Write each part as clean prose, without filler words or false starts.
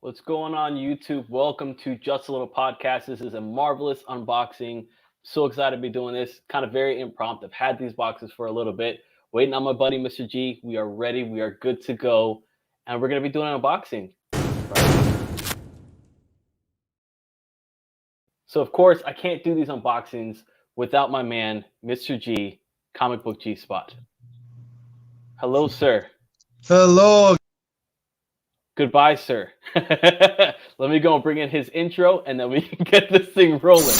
What's going on, YouTube? Welcome to Just a Little Podcast. This is a marvelous unboxing. So excited to be doing this. Kind of very impromptu. I've had these boxes for a little bit. Waiting on my buddy, Mr. G. We are ready. We are good to go. And we're going to be doing an unboxing. So, of course, I can't do these unboxings without my man, Mr. G, Comic Book G Spot. Hello, sir. Hello. Goodbye, sir. Let me go and bring in his intro, and then we can get this thing rolling.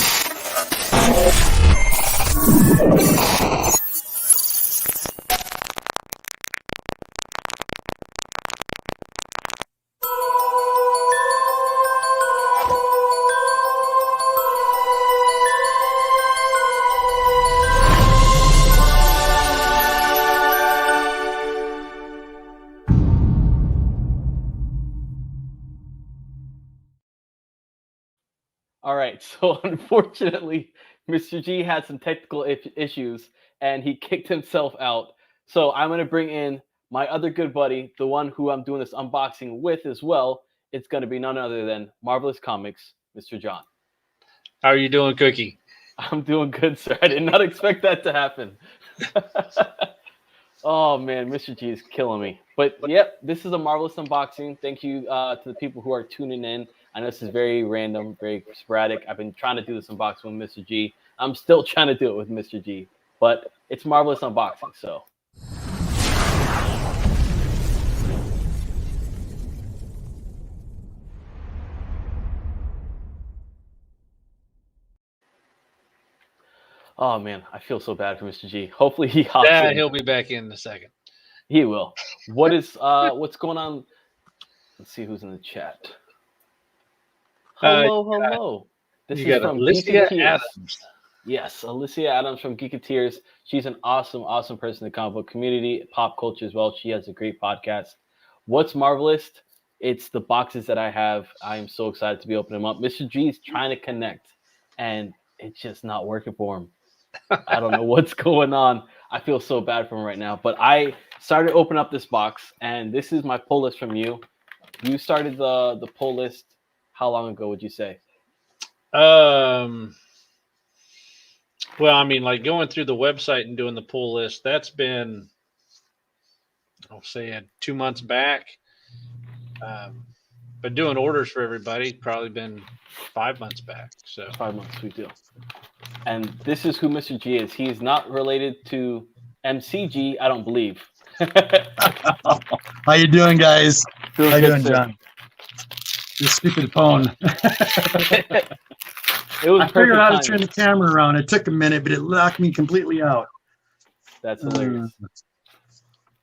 All right, so unfortunately, Mr. G had some technical issues and he kicked himself out. So I'm going to bring in my other good buddy, the one who I'm doing this unboxing with as well. It's going to be none other than Marvelous Comics, Mr. John. How are you doing, Cookie? I'm doing good, sir. I did not expect that to happen. Oh, man, Mr. G is killing me. But, yep, this is a marvelous unboxing. Thank you to the people who are tuning in. I know this is very random, very sporadic. I've been trying to do this unboxing with Mr. G. I'm still trying to do it with Mr. G. But it's marvelous unboxing, so. Oh, man, I feel so bad for Mr. G. Hopefully he hops in. He'll be back in a second. He will. What's going on? Let's see who's in the chat. Hello. This is from Alicia Adams. Yes, Alicia Adams from Geeketeers. She's an awesome person in the comic book community, pop culture as well. She has a great podcast. What's marvelous? It's the boxes that I have. I am so excited to be opening them up. Mr. G is trying to connect, and it's just not working for him. I don't know what's going on. I feel so bad for him right now. But I started opening up this box, and this is my pull list from you. You started the pull list. How long ago would you say? Well, I mean, like going through the website and doing the pull list, that's been, I'll say 2 months back. But doing orders for everybody, probably been 5 months back. So 5 months, sweet deal. And this is who Mr. G is. He is not related to MCG, I don't believe. How you doing, guys? How you doing, John? This stupid phone. It was I figured out how to timing. turn the camera around. It took a minute, but it locked me completely out. That's hilarious.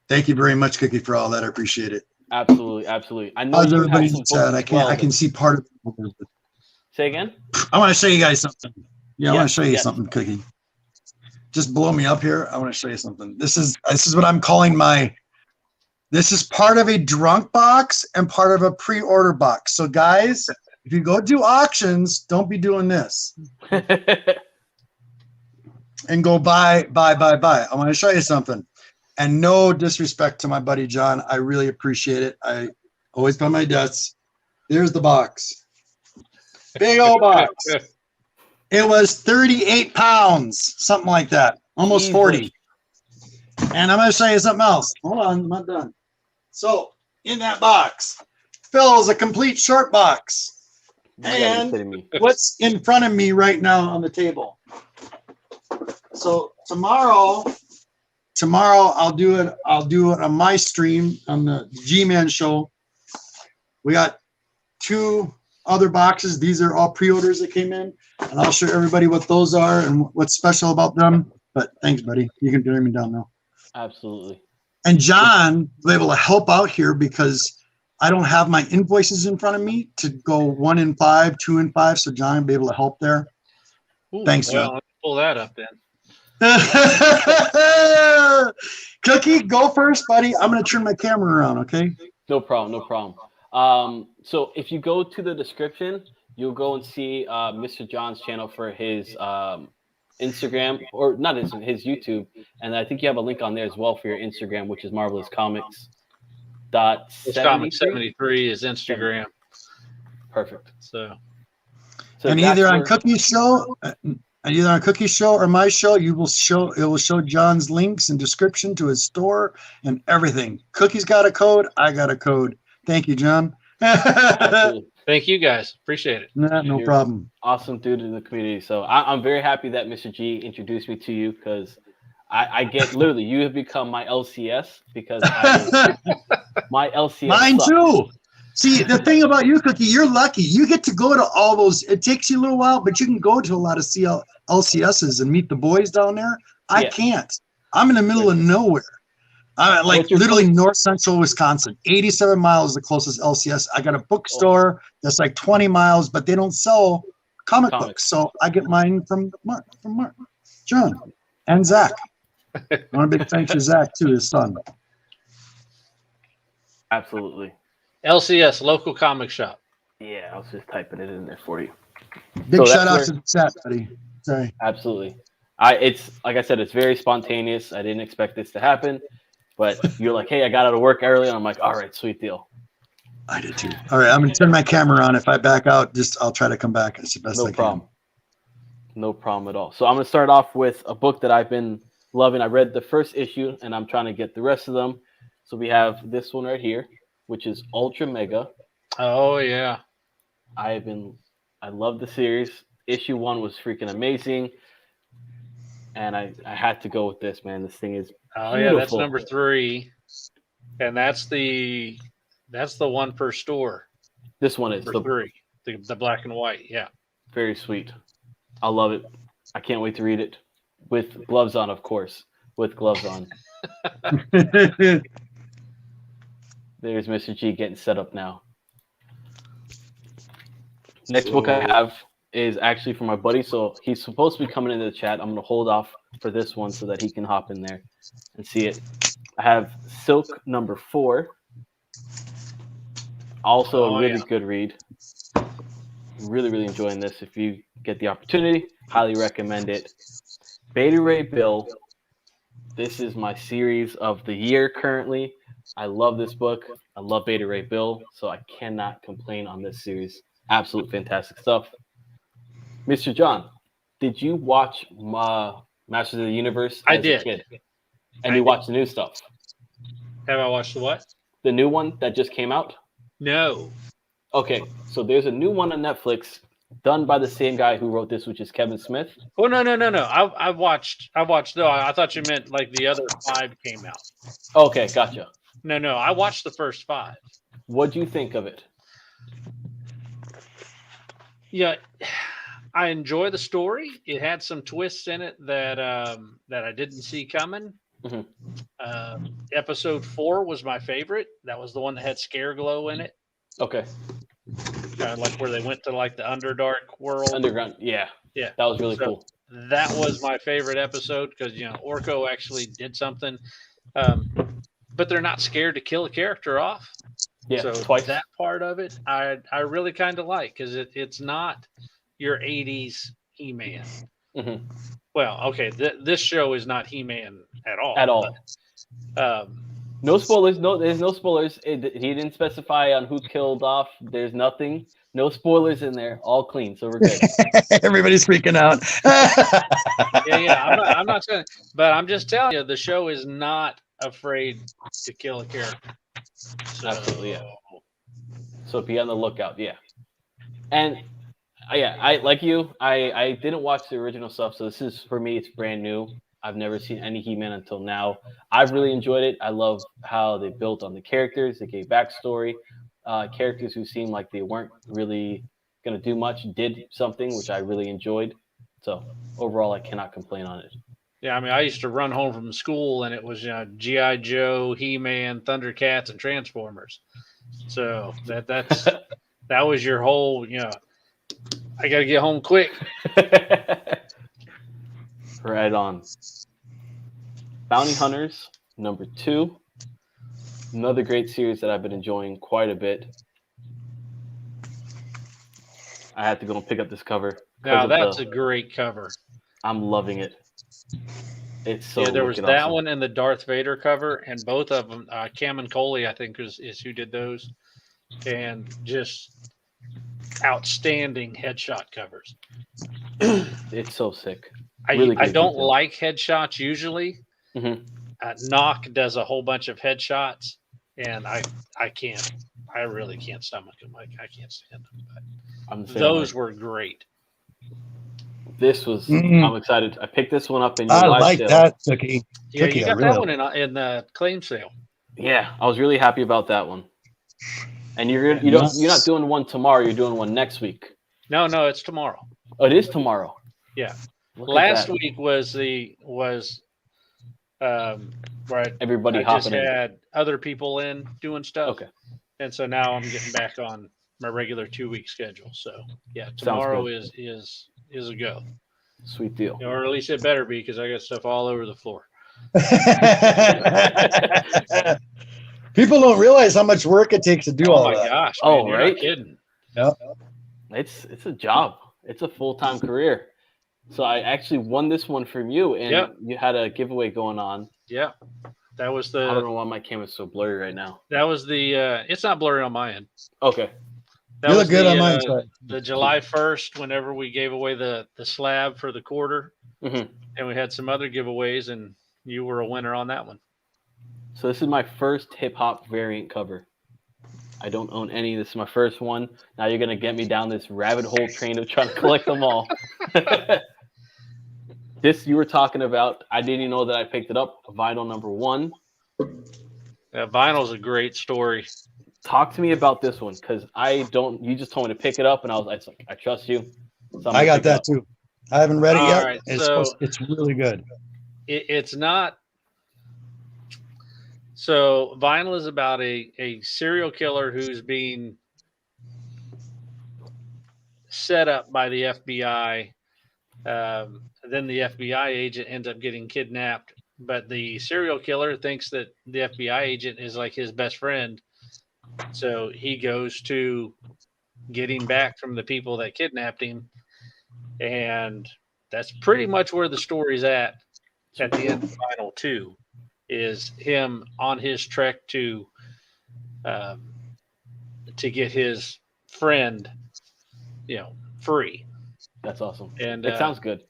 Thank you very much, Cookie, for all that. I appreciate it. Absolutely. I know How's you have everybody's some chat? books I can see part of it. Say again? I want to show you guys something. Yeah, I want to show you yes. something, Cookie. Just blow me up here. I want to show you something. This is what I'm calling my. This is part of a drunk box and part of a pre-order box. So, guys, if you go do auctions, don't be doing this and go buy. I want to show you something. And no disrespect to my buddy John. I really appreciate it. I always buy my debts. There's the box. Big old box. It was 38 pounds, something like that. Almost 40. And I'm going to show you something else. Hold on, I'm not done. So, in that box, Phil is a complete short box. And what's in front of me right now on the table? So, tomorrow I'll do it on my stream on the G-Man show. We got 2 other boxes. These are all pre-orders that came in, and I'll show everybody what those are and what's special about them. But thanks, buddy. You can turn me down now. Absolutely. And John was able to help out here because I don't have my invoices in front of me to go 1 in 5, 2 in 5. So John will be able to help there. Ooh, thanks, well, John. let's pull that up then. Cookie, go first, buddy. I'm going to turn my camera around, okay? No problem. So if you go to the description, you'll go and see Mr. John's channel for his Instagram, or not his YouTube, and I think you have a link on there as well for your Instagram, which is Marvelous Comics. Comics 73 is Instagram. Perfect. So And that's either on where- Cookie's show, or my show, it will show John's links and description to his store and everything. Cookie's got a code. I got a code. Thank you, John. absolutely. thank you guys. Appreciate it. No You're problem. awesome dude in the community. So I'm very happy that Mr. G introduced me to you because I get literally you have become my LCS because my LCS. Mine sucks. too. See, the thing about you, Cookie, you're lucky. You get to go to all those. It takes you a little while, but you can go to a lot of LCSs and meet the boys down there. I Yeah. can't. I'm in the middle of nowhere. I'm like What's your literally place? north central Wisconsin. 87 miles is the closest LCS. I got a bookstore that's like 20 miles, but they don't sell comic Comics. books. So I get mine from Mark, John, and Zach. I want a big thanks to Zach too, his son. Absolutely. LCS, local comic shop. Yeah, I was just typing it in there for you. Big So that's shout out where- to the chat, buddy. Sorry. Absolutely. It's like I said, it's very spontaneous. I didn't expect this to happen, but you're like, hey, I got out of work early, and I'm like, all right, sweet deal. I did too. All right, I'm gonna turn my camera on. If I back out, I'll try to come back as best I No can. problem. No problem at all. So I'm gonna start off with a book that I've been loving. I read the first issue, and I'm trying to get the rest of them. So we have this one right here, which is Ultra Mega. Oh yeah. I love the series. Issue 1 was freaking amazing, and I had to go with this, man. This thing is Oh yeah, that's beautiful. number 3. And that's the one per store. This one is Number 3. The black and white. Yeah. very sweet. I love it. I can't wait to read it with gloves on, of course. With gloves on. There's Mr. G getting set up now. Next book I have is actually from my buddy, so he's supposed to be coming into the chat. I'm going to hold off for this one so that he can hop in there and see it. I have Silk number 4. Also a really good read. Really, really enjoying this. If you get the opportunity, highly recommend it. Beta Ray Bill. This is my series of the year currently. I love this book. I love Beta Ray Bill, so I cannot complain on this series. Absolute fantastic stuff. Mr. John, did you watch Masters of the Universe I as did. a kid? And I you did. watched the new stuff? Have I watched the what? The new one that just came out? No. Okay, so there's a new one on Netflix done by the same guy who wrote this, which is Kevin Smith. Oh no. I watched. No, I thought you meant like the other 5 came out. Okay, gotcha. No. I watched the first 5. What'd you think of it? Yeah, I enjoy the story. It had some twists in it that I didn't see coming. Mhm. Episode 4 was my favorite. That was the one that had Scareglow in it, Okay, like where they went to like the Underdark world. Underground. Yeah, Yeah. that was really So- cool. That was my favorite episode because Orko actually did something, but they're not scared to kill a character off. Yeah, So twice. that part of it, I really kind of like because it's not your 80s He-Man. Mhm. Well, okay, this show is not He-Man at all. At all. But, No spoilers. No, there's no spoilers. He didn't specify on who killed off. There's nothing. No spoilers in there. All clean. So we're good. Everybody's freaking out. I'm not saying, but I'm just telling you, the show is not afraid to kill a character. So, Absolutely, yeah. So be on the lookout. Yeah. And I like you. I didn't watch the original stuff, so this is for me. It's brand new. I've never seen any He-Man until now. I've really enjoyed it. I love how they built on the characters. They gave backstory. Characters who seemed like they weren't really going to do much did something, which I really enjoyed. So overall, I cannot complain on it. Yeah, I mean, I used to run home from school and it was G.I. Joe, He-Man, Thundercats, and Transformers. So that was your whole, I got to get home quick. Right on. Bounty Hunters, number 2. Another great series that I've been enjoying quite a bit. I had to go and pick up this cover. 'cause Now, of that's a great cover. I'm loving it. It's so Yeah, there was wicked that awesome. one and the Darth Vader cover, and both of them, Cam and Coley, I think, is who did those. And just outstanding headshot covers. It's so sick. I Really great don't detail. like headshots usually. Mhm. Knock does a whole bunch of headshots, and I can't. I really can't stomach them. I can't stand them. I'm the But same those way. were great. This was. Mhm. I'm excited. I picked this one up in your I live like sale. that, Cookie. Yeah, Cookie, you I got really that one in the claim sale. Yeah, I was really happy about that one. And you're not doing one tomorrow. You're doing one next week. No, it's tomorrow. Oh, it is tomorrow. Yeah. Look at Last that. week was where Everybody I just hopping in. had other people in doing stuff. Okay. And so now I'm getting back on my regular 2-week schedule. So yeah, tomorrow good. is a go. Sweet deal. Or at least it better be, because I got stuff all over the floor. People don't realize how much work it takes to do Oh all my that. gosh! Oh, Man, you're right? not kidding. It's a job. It's a full-time career. So I actually won this one from you, and Yep. you had a giveaway going on. Yeah, that was I don't the know why my camera's so blurry right now. It's not blurry on my end. Okay. That You was look good the, on mine. Sorry. the July 1st, whenever we gave away the slab for the quarter, Mhm. and we had some other giveaways, and you were a winner on that one. So this is my first hip-hop variant cover. I don't own any. This is my first one. Now you're going to get me down this rabbit hole train of trying to collect them all. This you were talking about, I didn't even know that I picked it up. Vinyl number 1. Vinyl's a great story. Talk to me about this one, because you just told me to pick it up, and I was like, I trust you. So I got that too. I haven't read it All yet. right, It's really good. It's not. So Vinyl is about a serial killer who's being set up by the FBI. Then the FBI agent ends up getting kidnapped, but the serial killer thinks that the FBI agent is like his best friend. So he goes to getting back from the people that kidnapped him. And that's pretty much where the story's at the end of Vinyl 2, is him on his trek to get his friend, free. That's awesome. And it sounds good.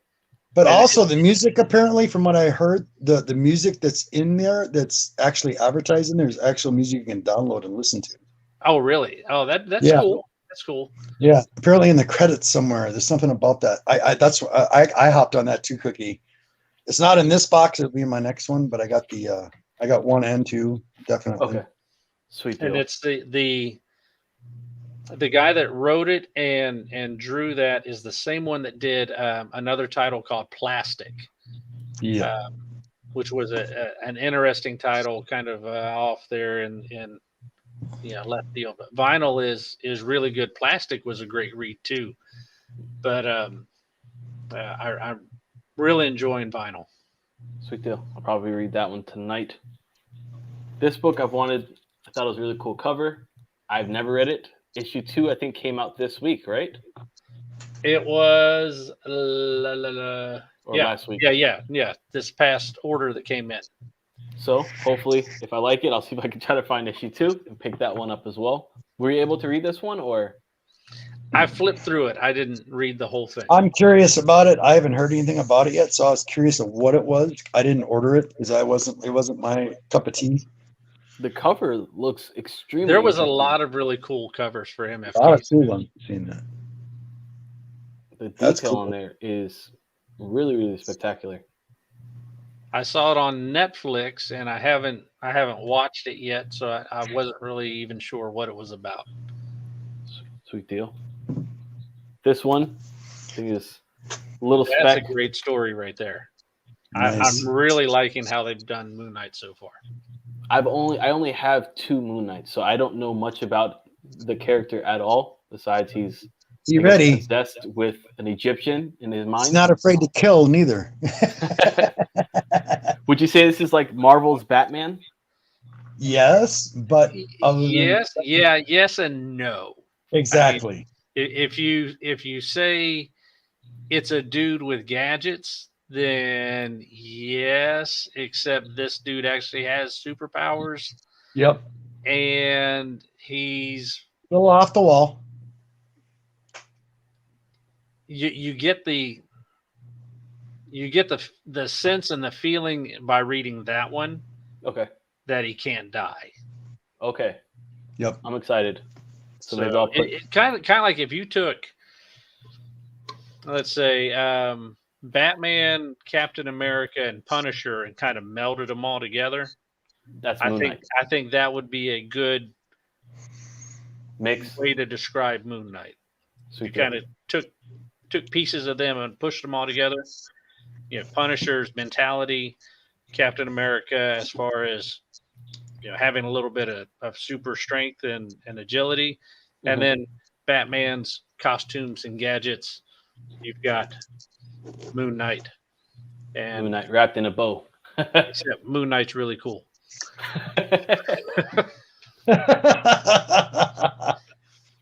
But also the music, apparently, from what I heard, the music that's in there, that's actually advertising, there's actual music you can download and listen to. Oh, really? Oh, that's cool. That's cool. Yeah, apparently in the credits somewhere, there's something about that. I hopped on that too, Cookie. It's not in this box; it'll be in my next one. But I got 1 and 2 definitely. Okay, sweet deal. And it's the guy that wrote it and drew that is the same one that did another title called Plastic. Yeah. Which was an interesting title, kind of off there in left field. But Vinyl is really good. Plastic was a great read too, but I'm really enjoying Vinyl. Sweet deal. I'll probably read that one tonight. This book I thought it was a really cool cover. I've never read it. Issue 2, I think, came out this week, right? It was last week. Yeah. This past order that came in. So hopefully, if I like it, I'll see if I can try to find issue 2 and pick that one up as well. Were you able to read this one, or? I flipped through it. I didn't read the whole thing. I'm curious about it. I haven't heard anything about it yet, so I was curious of what it was. I didn't order it because it wasn't my cup of tea. The cover looks extremely. There was a lot of really cool covers for MFT. A lot of cool ones. Seen that. The That's detail cool. on there is really, really spectacular. I saw it on Netflix, and I haven't watched it yet, so I wasn't really even sure what it was about. Sweet deal. This one, I think, is a little That's spec. a great story right there. Nice. I'm really liking how they've done Moon Knight so far. I only have 2 Moon Knights, so I don't know much about the character at all. Besides, he's You ready? possessed with an Egyptian in his mind. He's not afraid to kill neither. Would you say this is like Marvel's Batman? Yes, but other than- yes and no. exactly. If you say it's a dude with gadgets, then yes, except this dude actually has superpowers Yep. and he's A little off the wall. you get the sense and the feeling by reading that one Okay. that he can't die. Okay. Yep. I'm excited. So maybe So I'll put. it kind of like if you took, let's say, Batman, Captain America, and Punisher, and kind of melded them all together. That's Moon Knight. I think that would be a good Mix. way to describe Moon Knight. Sweet. You kind of took pieces of them and pushed them all together. You know, Punisher's mentality, Captain America as far as, you know, having a little bit of super strength and agility, and then Batman's costumes and gadgets. You've got Moon Knight, and Moon Knight wrapped in a bow. except Moon Knight's really cool.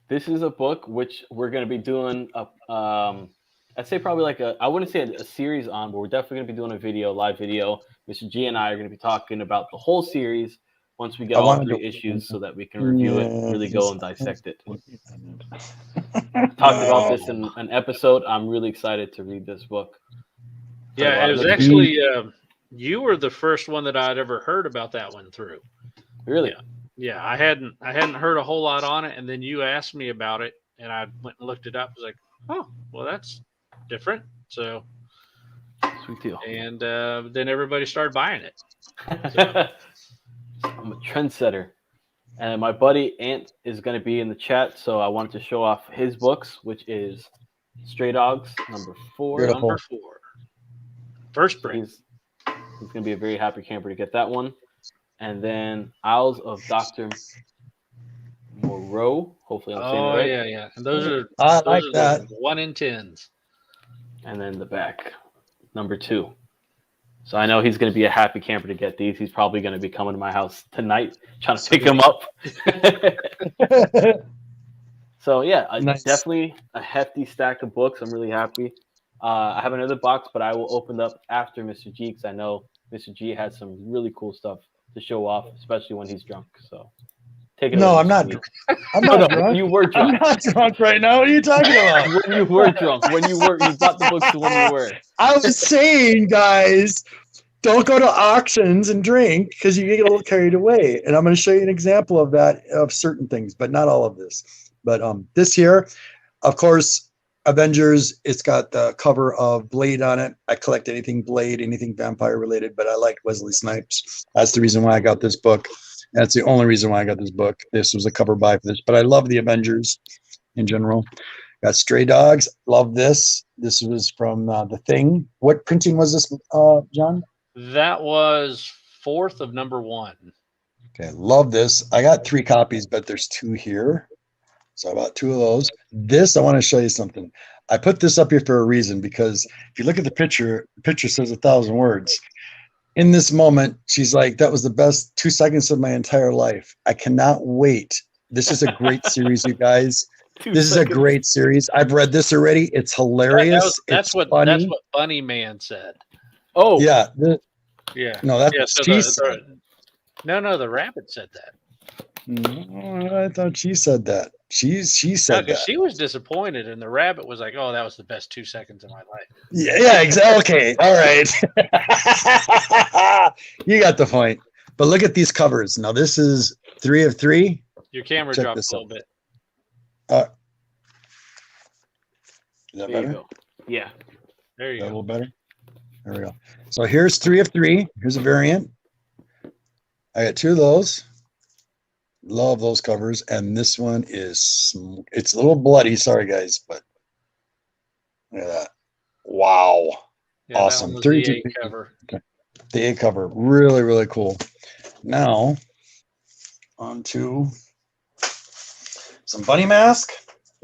This is a book which we're going to be doing I'd say probably like I wouldn't say a series on, but we're definitely going to be doing a live video. Mr. G and I are going to be talking about the whole series once we get all 3 issues so that we can review it, really go and dissect it. Talked about this in an episode. I'm really excited to read this book. Yeah, it was actually you were the first one that I'd ever heard about that one through. Really? Yeah, I hadn't heard a whole lot on it, and then you asked me about it, and I went and looked it up. I was like, oh, well, that's different. So, sweet deal. And then everybody started buying it. So. I'm a trendsetter, and my buddy Ant is going to be in the chat, so I wanted to show off his books, which is Stray Dogs number 4. Beautiful. Number 4. First print. He's going to be a very happy camper to get that one. And then Owls of Dr. Moreau. Hopefully I'm saying it right. Yeah. And those are that. 1 in 10s. And then the back, number 2. So I know he's going to be a happy camper to get these. He's probably going to be coming to my house tonight, trying to pick them up. So yeah, nice. Definitely a hefty stack of books. I'm really happy. I have another box, but I will open up after Mr. G because I know Mr. G has some really cool stuff to show off, especially when he's drunk. So take it. No, I'm not. I'm not drunk. You were drunk. I'm not drunk right now. What are you talking about? When you were drunk. You bought the books when you were. I was saying, guys, don't go to auctions and drink because you get a little carried away. And I'm going to show you an example of that, of certain things, but not all of this. But this here, of course, Avengers, it's got the cover of Blade on it. I collect anything Blade, anything vampire related, but I liked Wesley Snipes. That's the reason why I got this book. That's the only reason why I got this book. This was a cover buy for this, but I love the Avengers in general. Got Stray Dogs. Love this. This was from The Thing. What printing was this, John? That was 4th of number 1. Okay, love this. I got 3 copies, but there's 2 here. So I bought 2 of those. This, I want to show you something. I put this up here for a reason because if you look at the picture says 1,000 words. In this moment, she's like, that was the best 2 seconds of my entire life. I cannot wait. This is a great series, you guys. This is a great series. I've read this already. It's hilarious. That's what Bunny Man said. Oh, yeah. Yeah. No, that's what she said. No, the rabbit said that. No, I thought she said that. She said that. She was disappointed, and the rabbit was like, "Oh, that was the best 2 seconds of my life." Yeah, exactly. Okay, all right. You got the point. But look at these covers. Now this is 3 of 3. Your camera Check dropped this a little bit. Is that there better? you go. Yeah. There you A go. little better. There we go. So here's 3 of 3. Here's a variant. I got 2 of those. Love those covers. And this one it's a little bloody. Sorry, guys, but look at that. Wow. Yeah, Awesome. That one was 32 the A cover. The A cover. Really, really cool. Now, on to some Bunny Mask.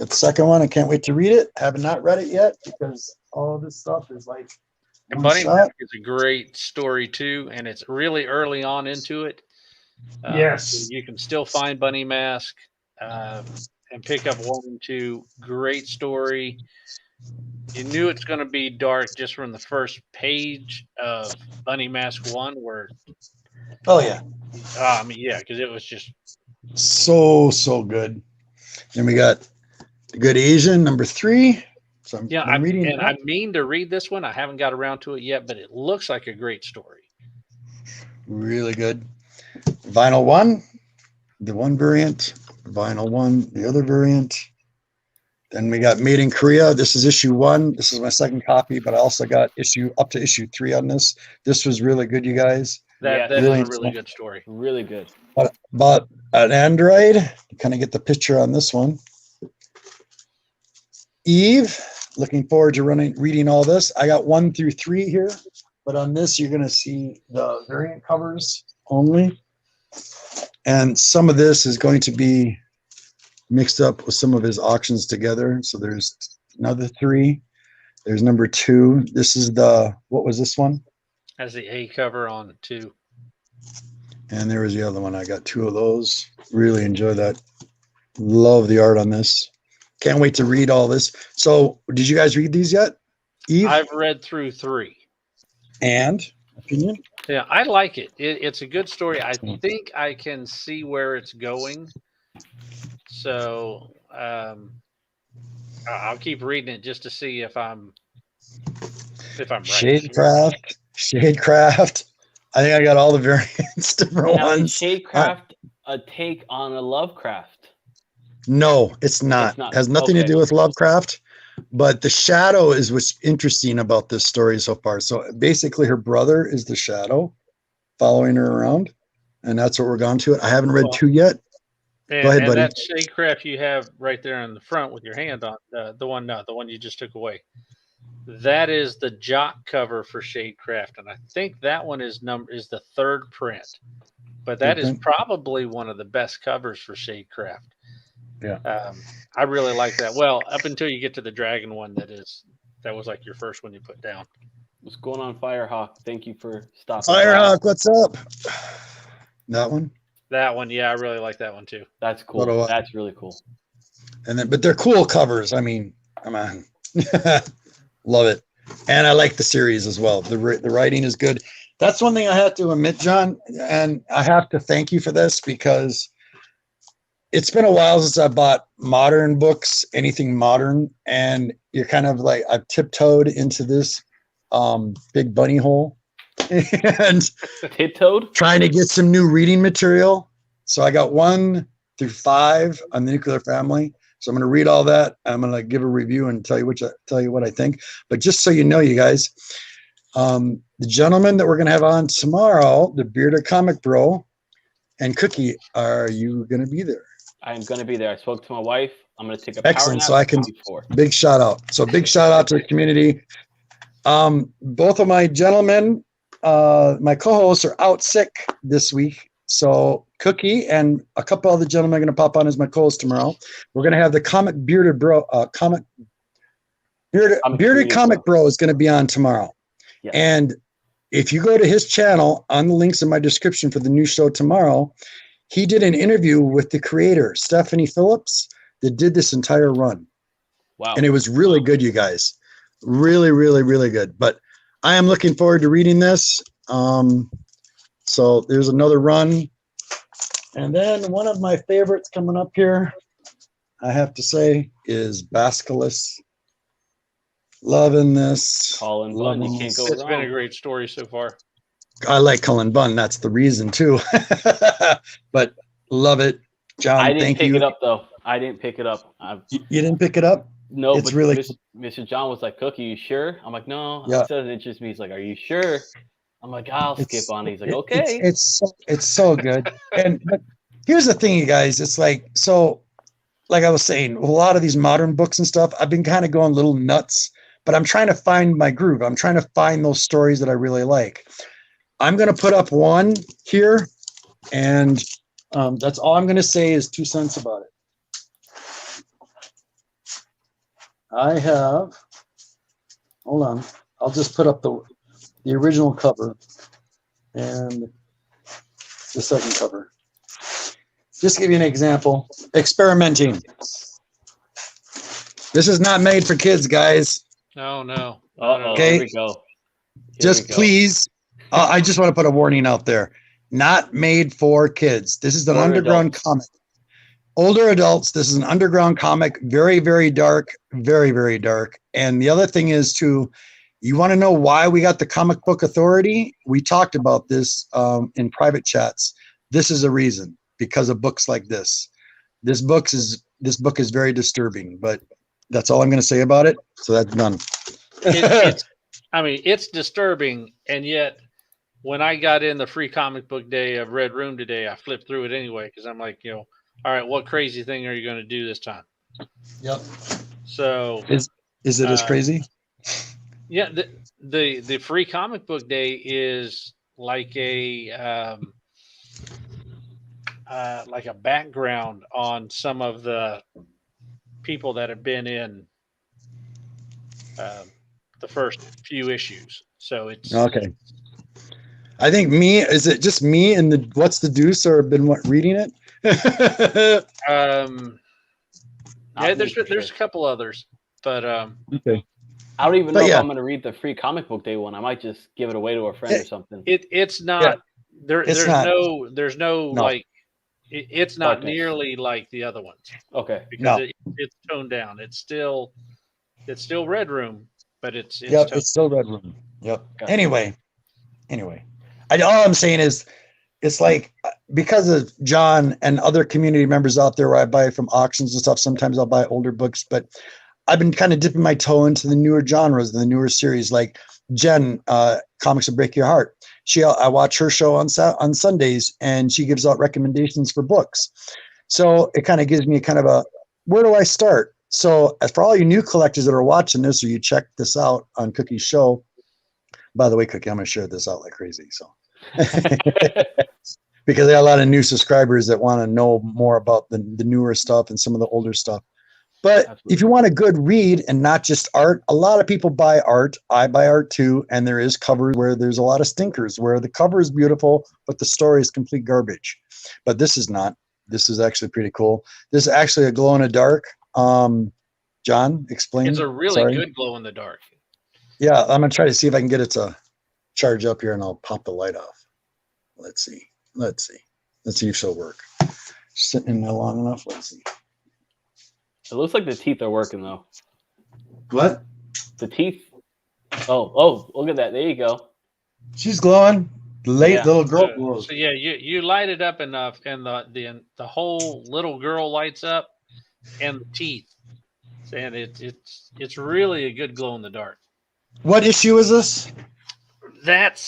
Got the second one. I can't wait to read it. Have not read it yet because all this stuff is like And one Bunny shot. Mask is a great story too, and it's really early on into it. Yes. You can still find Bunny Mask and pick up 1 and 2. Great story. You knew it's going to be dark just from the first page of Bunny Mask 1, where Oh yeah. because it was just So good. Then we got the Good Asian number 3. So Yeah, I'm reading. and I mean to read this one. I haven't got around to it yet, but it looks like a great story. Really good. Vinyl 1, the one variant. Vinyl 1, the other variant. Then we got Made in Korea. This is issue 1. This is my second copy, but I also got up to issue 3 on this. This was really good, you guys. That really is a really good story. Really good. About an android. You kind of get the picture on this one. Eve. Looking forward to reading all this. I got 1 through 3 here, but on this you're going to see the variant covers only. And some of this is going to be mixed up with some of his auctions together. So there's another 3. There's number 2. This is what was this one? Has the A cover on 2. And there was the other one. I got 2 of those. Really enjoy that. Love the art on this. Can't wait to read all this. So did you guys read these yet? Eve? I've read through 3. And opinion? Yeah, I like it. It's a good story. I think I can see where it's going. So I'll keep reading it just to see if I'm right. Shadecraft. I think I got all the variants, different Now, ones. is Shadecraft a take on a Lovecraft? No, it's not. It's not. Has nothing to do with Lovecraft. But the shadow is what's interesting about this story so far. So basically her brother is the shadow following her around. And that's what we're going to. I haven't read 2 yet. And, Go ahead, buddy. That Shadecraft you have right there in the front with your hand on the one you just took away. That is the Jock cover for Shadecraft, and I think that one is the 3rd print. But that is probably one of the best covers for Shadecraft. Yeah, I really like that. Well, up until you get to the dragon one, that was like your first one you put down. What's going on, Firehawk? Thank you for stopping. Firehawk, what's up? That one. That one, yeah, I really like that one too. That's cool. That's really cool. And then, but they're cool covers. I mean, come on, love it. And I like the series as well. The writing is good. That's one thing I have to admit, John, and I have to thank you for this because it's been a while since I bought modern books, anything modern, and you're kind of like I've tiptoed into this big bunny hole and tiptoed trying to get some new reading material. So I got 1 through 5 on the Nuclear Family. So I'm going to read all that. I'm going to give a review and tell you what I think. But just so you know, you guys, the gentleman that we're going to have on tomorrow, the Bearded Comic Bro and Cookie, are you going to be there? I'm going to be there. I spoke to my wife. I'm going to take a excellent. Power So I can big shout out. So big shout out to the community. Both of my gentlemen, my co-hosts are out sick this week. So Cookie and a couple other gentlemen are going to pop on as my co-hosts tomorrow. We're going to have the Bearded Comic Bro is going to be on tomorrow. Yes. And if you go to his channel on the links in my description for the new show tomorrow, he did an interview with the creator, Stephanie Phillips, that did this entire run. Wow. And it was really good, you guys. Really, really, really good. But I am looking forward to reading this. So there's another run. And then one of my favorites coming up here, I have to say, is Basculus. Loving this. Cullen Bunn, you can't go wrong. It's been a great story so far. I like Cullen Bunn. That's the reason too. But love it, John. I didn't thank pick you. it up though. I didn't pick it up. You didn't pick it up? No, it's but really Mr. John was like, "Cookie, you sure?" I'm like, "No." Yeah. It doesn't interest me. He's like, "Are you sure?" I'm like, "I'll skip on." He's like, "Okay." It's so good. But here's the thing, you guys. It's like like I was saying, a lot of these modern books and stuff, I've been kind of going a little nuts. But I'm trying to find my groove. I'm trying to find those stories that I really like. I'm going to put up one here, and that's all I'm going to say is 2 cents about it. I have, hold on, I'll just put up the original cover and the second cover. Just give you an example. Experimenting. This is not made for kids, guys. No. Okay. Here we go. Just please, I just want to put a warning out there. Not made for kids. This is an underground comic. older adults. This is an underground comic, very, very dark, very, very dark. And the other thing is too, you want to know why we got the Comic Book Authority? We talked about this in private chats. This is a reason, because of books like this. This book is very disturbing, but that's all I'm going to say about it. So that's done. It's disturbing, and yet when I got in the free comic book day of Red Room today, I flipped through it anyway because I'm like, all right, what crazy thing are you going to do this time? Yep. So is it as crazy? Yeah, the free comic book day is like a background on some of the people that have been in the first few issues. So it's okay. I think is it just me and the What's the Deuce or been reading it? Yeah, there's a couple others, but okay. I don't even know if I'm going to read the free comic book day one. I might just give it away to a friend or something. It's not there's no like it's not Darkness. Nearly like the other ones. Okay. Because it's toned down. It's still Red Room, but it's it's still Red Room. Yep. Gotcha. Anyway. All I'm saying is, it's like, because of John and other community members out there where I buy from auctions and stuff, sometimes I'll buy older books, but I've been kind of dipping my toe into the newer genres, the newer series, like Jen, Comics Will Break Your Heart. I watch her show on Sundays, and she gives out recommendations for books. So it kind of gives me where do I start? So as for all you new collectors that are watching this, or you check this out on Cookie's show, by the way, Cookie, I'm going to share this out like crazy. So because I got a lot of new subscribers that want to know more about the newer stuff and some of the older stuff. But Absolutely. If you want a good read and not just art, a lot of people buy art. I buy art too. And there is covers where there's a lot of stinkers, where the cover is beautiful, but the story is complete garbage. But this is not. This is actually pretty cool. This is actually a glow in the dark. John, explain. It's a really good glow in the dark. Yeah, I'm going to try to see if I can get it to charge up here, and I'll pop the light off. Let's see if it'll work. Sitting in there long enough. Let's see. It looks like the teeth are working, though. What? The teeth. Oh, look at that. There you go. She's glowing. Little girl glows. So, you light it up enough, and the whole little girl lights up, and the teeth. And it's really a good glow in the dark. What issue is this? That's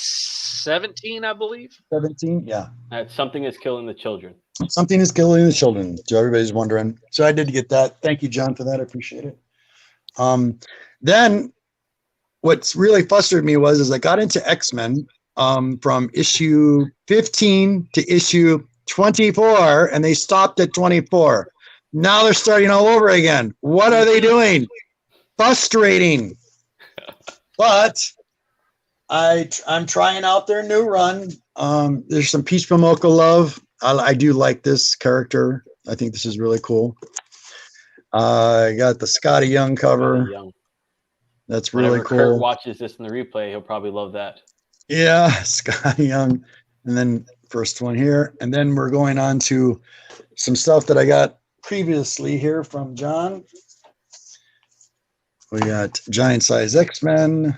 17, I believe. 17, yeah. Something is killing the children. Something is killing the children. So everybody's wondering. So I did get that. Thank you, John, for that. I appreciate it. Then what's really frustrated me was I got into X-Men from issue 15 to issue 24, and they stopped at 24. Now they're starting all over again. What are they doing? Frustrating. But I'm trying out their new run. There's some Peach Momoko love. I do like this character. I think this is really cool. I got the Scotty Young cover. That's really cool. Kurt watches this in the replay, he'll probably love that. Yeah, Scotty Young. And then first one here. And then we're going on to some stuff that I got previously here from John. We got Giant Size X-Men.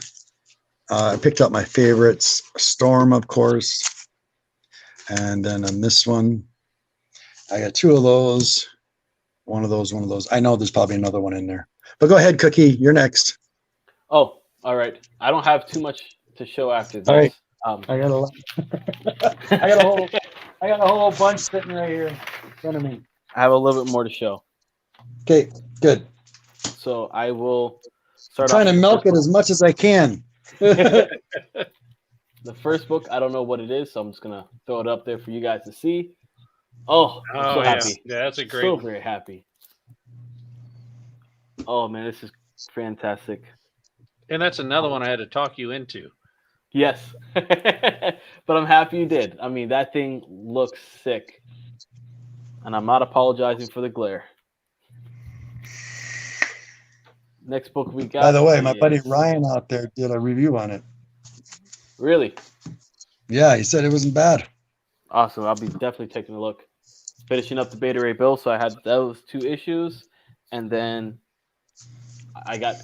I picked up my favorites, Storm, of course. And then on this one, I got two of those. One of those. I know there's probably another one in there. But go ahead, Cookie. You're next. Oh, all right. I don't have too much to show after this. All right. I got a lot. I got a whole bunch sitting right here in front of me. I have a little bit more to show. Okay, good. So I will start trying to milk it as much as I can. The first book, I don't know what it is, so I'm just gonna throw it up there for you guys to see. I'm so happy. Yeah, that's a great. So very happy. Oh man, this is fantastic. And that's another one I had to talk you into. Yes, but I'm happy you did. I mean, that thing looks sick, and I'm not apologizing for the glare. Next book we got. By the way, my buddy Ryan out there did a review on it. Really? Yeah, he said it wasn't bad. Awesome. I'll be definitely taking a look. finishing up the Beta Ray build. So I had those 2 issues, and then I got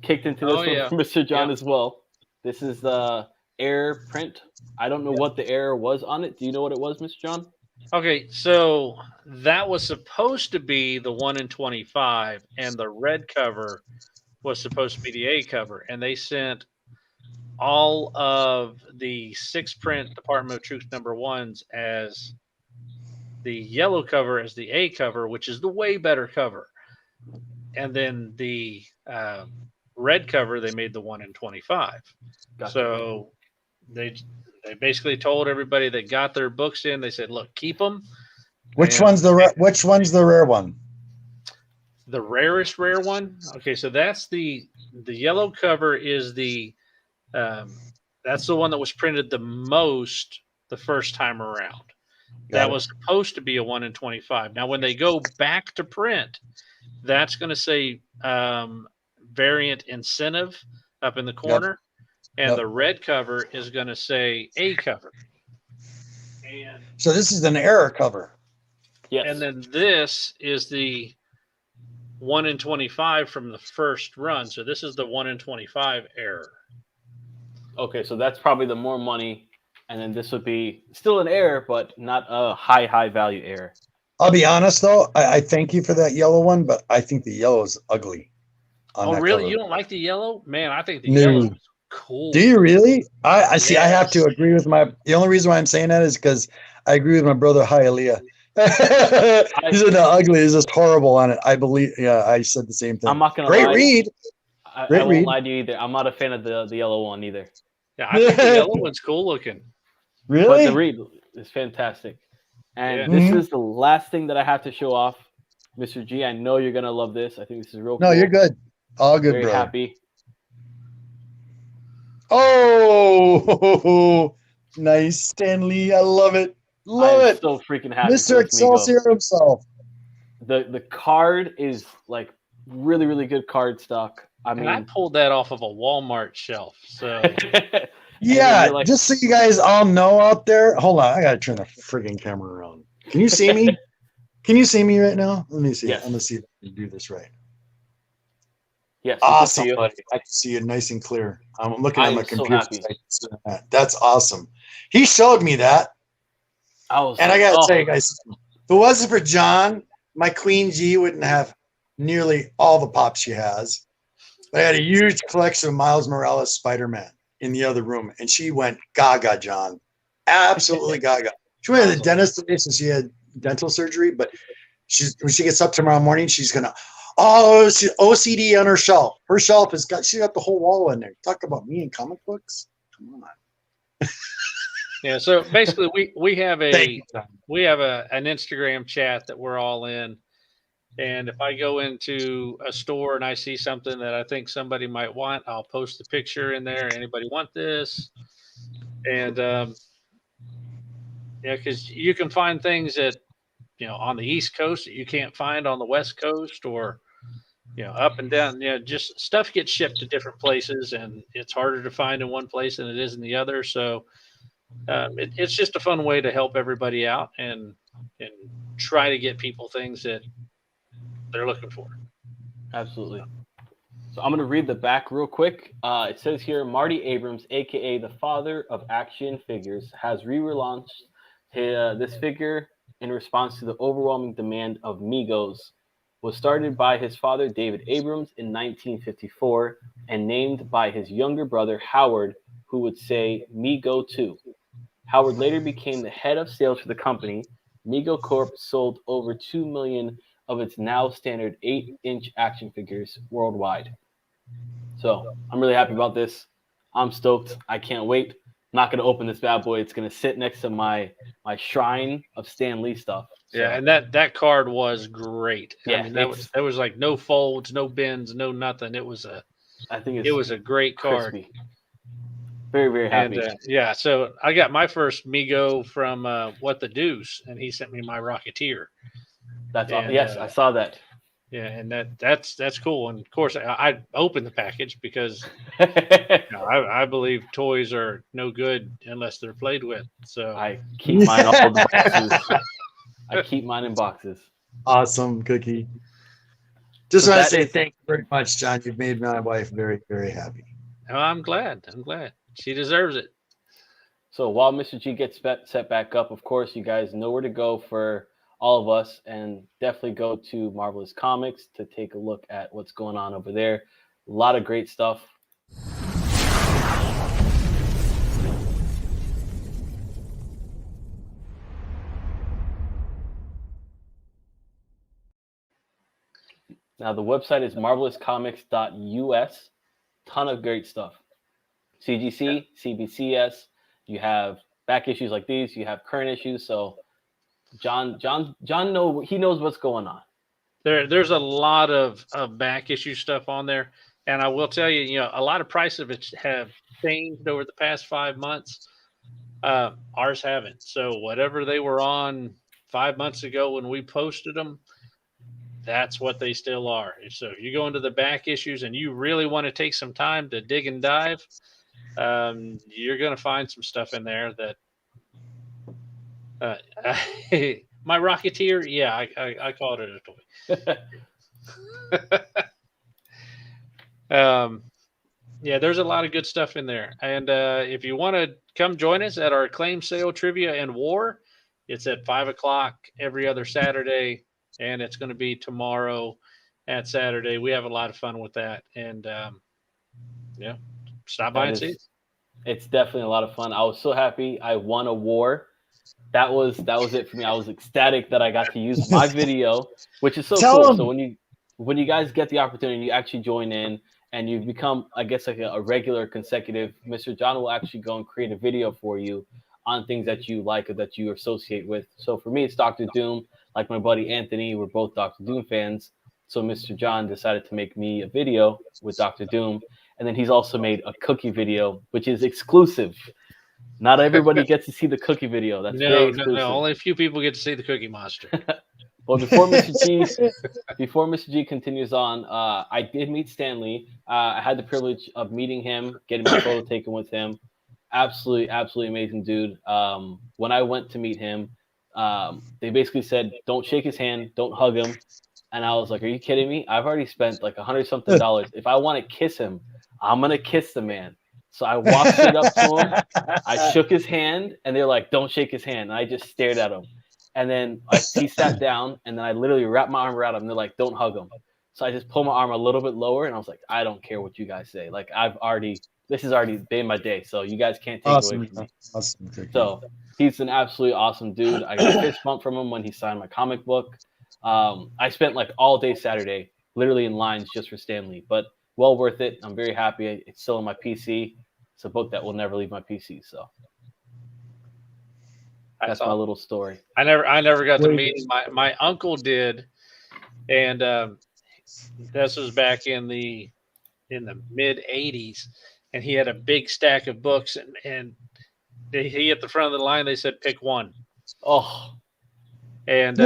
kicked into this one from Mr. John as well. This is the Air print. I don't know what the error was on it. Do you know what it was, Mr. John? Okay, so that was supposed to be the 1 in 25, and the red cover was supposed to be the A cover, and they sent all of the 6 print Department of Troops #1s as the yellow cover as the A cover, which is the way better cover, and then the red cover they made the 1 in 25. Gotcha. So they basically told everybody that got their books in. They said, "Look, keep them." Which one's the rare one? The rarest rare one. Okay, so that's the yellow cover is the that's the one that was printed the most the first time around. That was supposed to be a 1 in 25. Now, when they go back to print, that's going to say variant incentive up in the corner. Yep. And the red cover is going to say A cover. And so this is an error cover. Yes. And then this is the 1 in 25 from the first run. So this is the 1 in 25 error. Okay, so that's probably the more money. And then this would be still an error, but not a high value error. I'll be honest, though. I thank you for that yellow one, but I think the yellow is ugly. Oh, really? Cover. You don't like the yellow? Man, I think the yellow is cool. Do you really? I see. Yes. I have to agree with the only reason why I'm saying that is because I agree with my brother Hialeah. He said the ugly is just horrible on it. I believe. Yeah, I said the same thing. I'm not gonna Great lie. read. I won't lie to you either. I'm not a fan of the yellow one either. Yeah, I think the yellow one's cool looking. Really? But the read is fantastic. And this is the last thing that I have to show off. Mr. G, I know you're gonna love this. I think this is real cool. No, you're good. All good, Very bro. Happy. Oh, nice, Stanley. I love it. Love it. So freaking happy. Mr. Excelsior himself. The card is like really, really good card stock. I mean, I pulled that off of a Walmart shelf. So yeah, like, just so you guys all know out there. Hold on, I gotta turn the freaking camera around. Can you see me? Can you see me right now? Let me see. Yes. I'm gonna see if I can do this right. Yes. Awesome, buddy. I can see you nice and clear. I'm looking at my computer. So that's awesome. He showed me that. And I gotta tell you guys, if it wasn't for John, my Queen G wouldn't have nearly all the pops she has. I had a huge collection of Miles Morales Spider-Man in the other room, and she went gaga, John. Absolutely gaga. She went to the dentist today since she had dental surgery, but when she gets up tomorrow morning, she's gonna OCD on her shelf. Her shelf she got the whole wall in there. Talk about me and comic books. Come on. Yeah, so basically we have an Instagram chat that we're all in. And if I go into a store and I see something that I think somebody might want, I'll post the picture in there. Anybody want this? And because you can find things that on the East Coast that you can't find on the West Coast, or up and down. Just stuff gets shipped to different places, and it's harder to find in one place than it is in the other. So it's just a fun way to help everybody out and try to get people things that they're looking for. Absolutely. So I'm going to read the back real quick. It says here, Marty Abrams, aka the father of action figures, has relaunched this figure in response to the overwhelming demand of Migos. Was started by his father David Abrams in 1954 and named by his younger brother Howard, who would say Migo 2. Howard later became the head of sales for the company. Mego Corp sold over 2 million of its now standard 8-inch action figures worldwide. So I'm really happy about this. I'm stoked. I can't wait. I'm not going to open this bad boy. It's going to sit next to my shrine of Stan Lee stuff. So. Yeah, and that card was great. Yeah, I mean, there was like no folds, no bends, no nothing. It was a great card. Crispy. Very, very happy. And, so I got my first Mego from What the Deuce, and he sent me my Rocketeer. That's awesome. Yes, I saw that. Yeah, and that's cool. And of course, I opened the package because I believe toys are no good unless they're played with. So I keep mine all the boxes. I keep mine in boxes. Awesome, Cookie. Just So want to that say is- thank you very much, John. You've made my wife very, very happy. Oh, I'm glad. She deserves it. So while Mr. G gets set back up, of course, you guys know where to go for all of us, and definitely go to Marvelous Comics to take a look at what's going on over there. A lot of great stuff. Now, the website is marvelouscomics.us. Ton of great stuff. CGC, CBCS. You have back issues like these. You have current issues. So John knows what's going on. There's a lot of back issue stuff on there, and I will tell you, a lot of prices of it have changed over the past 5 months. Ours haven't. So whatever they were on 5 months ago when we posted them, that's what they still are. So if you go into the back issues and you really want to take some time to dig and dive, you're going to find some stuff in there that my Rocketeer, yeah, I called it a toy. Yeah, there's a lot of good stuff in there. And if you want to come join us at our Acclaim Sale Trivia and War, it's at 5:00 every other Saturday, and it's going to be tomorrow at Saturday. We have a lot of fun with that, and yeah, stop by and see it. It's definitely a lot of fun. I was so happy I won a war. That was it for me. I was ecstatic that I got to use my video, which is so cool. So when you guys get the opportunity, you actually join in and you become, I guess, like a regular consecutive. Mr. John will actually go and create a video for you on things that you like or that you associate with. So for me, it's Dr. Doom. Like my buddy Anthony, we're both Dr. Doom fans. So Mr. John decided to make me a video with Dr. Doom. And then he's also made a cookie video, which is exclusive. Not everybody gets to see the cookie video. That's very exclusive. No. Only a few people get to see the Cookie Monster. Well, before Mr. G continues on, I did meet Stan Lee. I had the privilege of meeting him, getting my photo taken with him. Absolutely amazing dude. When I went to meet him, they basically said, "Don't shake his hand, don't hug him." And I was like, "Are you kidding me? I've already spent like $100-something. If I want to kiss him, I'm gonna kiss the man." So I walked straight up to him. I shook his hand, and they're like, "Don't shake his hand." And I just stared at him. And then he sat down, and then I literally wrapped my arm around him. And they're like, "Don't hug him." So I just pulled my arm a little bit lower, and I was like, "I don't care what you guys say. Like, this has already been my day, so you guys can't take it away from me." Awesome. So he's an absolutely awesome dude. I got a fist bump from him when he signed my comic book. I spent like all day Saturday literally in lines just for Stan Lee, but well worth it. I'm very happy. It's still on my PC. It's a book that will never leave my PC. So that's my little story. I never got to meet him. My uncle did, and this was back in the mid '80s, and he had a big stack of books, and he at the front of the line. They said, "Pick one." Oh, and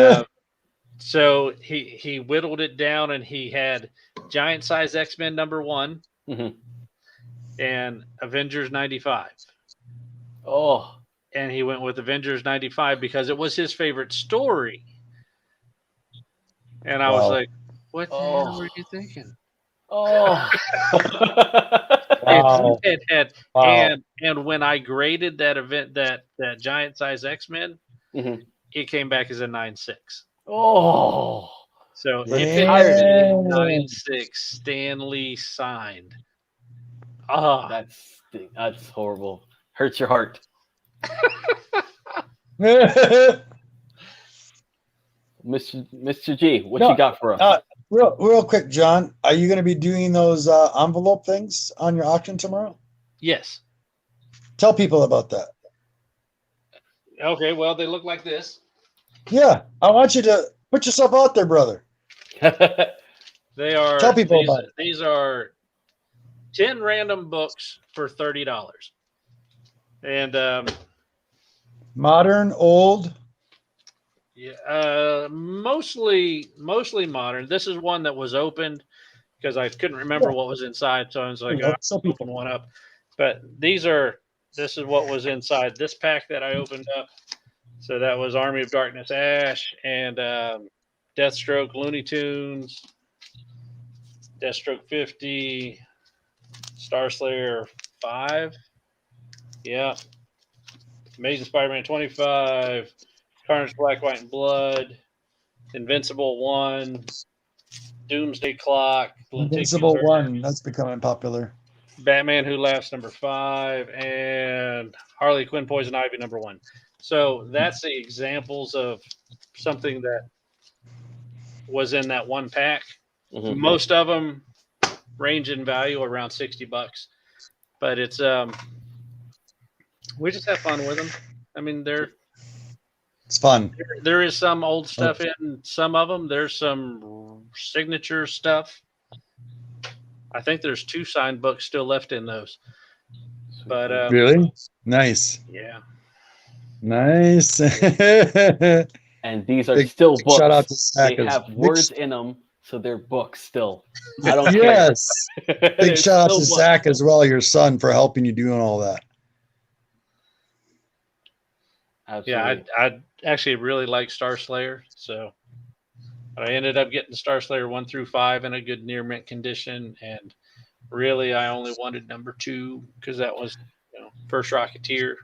so he whittled it down, and he had Giant Size X-Men #1 and Avengers 95. Oh. And he went with Avengers 95 because it was his favorite story. And I was like, what the hell were you thinking? Oh. And when I graded that event, that Giant Size X-Men, it came back as a 9.6. Oh. So if it had been 9.6, Stan Lee signed. Oh, that's horrible. Hurts your heart. Mr. G, what you got for us? Real quick, John, are you going to be doing those envelope things on your auction tomorrow? Yes. Tell people about that. Okay, well, they look like this. Yeah, I want you to put yourself out there, brother. They are. Tell people about it. These are 10 random books for $30. And modern, old. Yeah, mostly modern. This is one that was opened because I couldn't remember what was inside, so I was like, open one up. But this is what was inside this pack that I opened up. So that was Army of Darkness Ash and Deathstroke Looney Tunes, Deathstroke 50, Starslayer 5. Yeah. Amazing Spider-Man 25, Carnage Black, White, and Blood, Invincible 1, Doomsday Clock, Invincible Lenticular, 1. That's becoming popular. Batman Who Laughs number 5, and Harley Quinn Poison Ivy number 1. So that's the examples of something that was in that one pack. Mm-hmm. Most of them range in value around $60, but it's we just have fun with them. I mean, It's fun. there is some old stuff in some of them. There's some signature stuff. I think there's 2 signed books still left in those. But Really? Nice. yeah. Nice. And these are Big still books. shout out to They Sackers. have words in them, so they're books still. I don't Yes. care. Big shout out to Zach as well, your son, for helping you doing all that. Absolutely. Yeah, I actually really like Star Slayer, so I ended up getting Star Slayer 1 through 5 in a good near mint condition, and really I only wanted number 2 because that was first Rocketeer.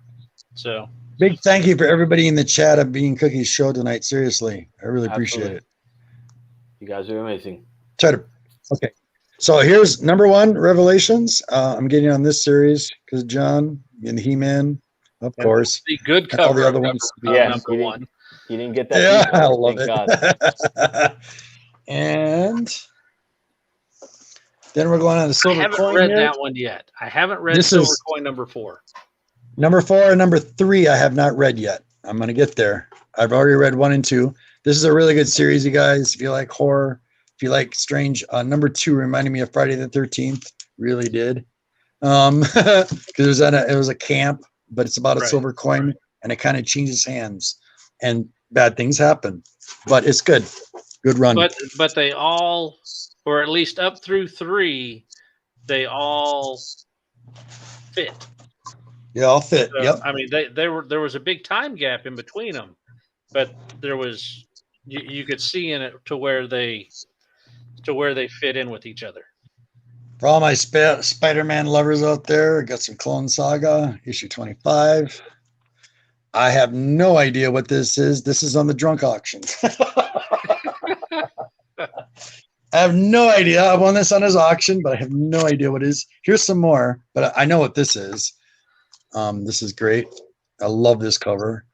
So big thank you for everybody in the chat of Being Cookies show tonight. Seriously, I really appreciate Absolutely. it. You guys are amazing. Okay, so here's number 1, Revelations. I'm getting on this series because John and He-Man, of course. the good And all cover the other of ones. number 1. You didn't get that. Yeah, detail, I love thank God. it. And then we're going on to I Silver haven't Coin read here. that one yet. I haven't read This Silver is- Coin number 4. Number 4 and number 3, I have not read yet. I'm going to get there. I've already read 1 and 2. This is a really good series, you guys. If you like horror, if you like strange, number 2 reminded me of Friday the 13th. Really did. Because it was a camp, but it's about a Right. silver coin, and it kind of changes hands, and bad things happen. But it's good. Good run. But they all, or at least up through 3, they all fit. Yeah, all fit. So, Yep. I mean, there was a big time gap in between them, but there was you could see in it to where they fit in with each other. For all my Spider-Man lovers out there, I got some Clone Saga, issue 25. I have no idea what this is. This is on the drunk auction. I have no idea. I won this on his auction, but I have no idea what it is. Here's some more, but I know what this is. This is great. I love this cover.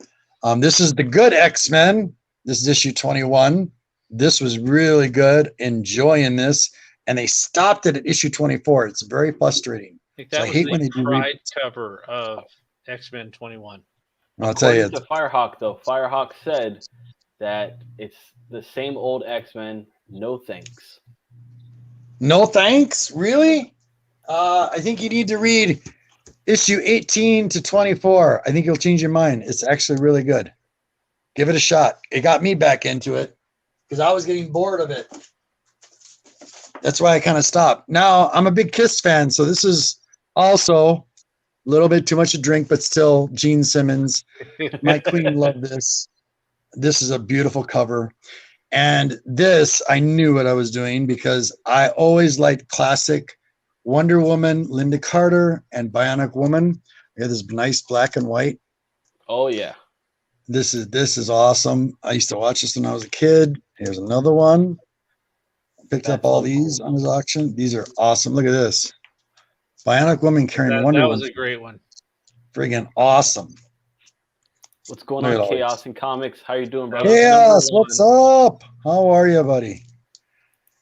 This is the good X-Men. This is issue 21. This was really good. Enjoying this. And they stopped it at issue 24. It's very frustrating. I think So that I was hate when the they do Pride cover of X-Men 21. I'll tell you. According to Firehawk, though, Firehawk said that it's the same old X-Men. No thanks. No thanks? Really? I think you need to read issue 18 to 24. I think you'll change your mind. It's actually really good. Give it a shot. It got me back into it because I was getting bored of it. That's why I kind of stopped. Now, I'm a big Kiss fan, so this is also a little bit too much to drink, but still Gene Simmons. My queen loved this. This is a beautiful cover. And this, I knew what I was doing because I always liked classic Wonder Woman, Linda Carter, and Bionic Woman. We have this nice black and white. Oh yeah. This is awesome. I used to watch this when I was a kid. Here's another one. Picked up all these on his auction. These are awesome. Look at this. Bionic Woman carrying Wonder That Woman. was a great one. Friggin' awesome. What's going Look at on, all Chaos these. and Comics? How you doing, brother? Chaos, number what's up? How are you, buddy?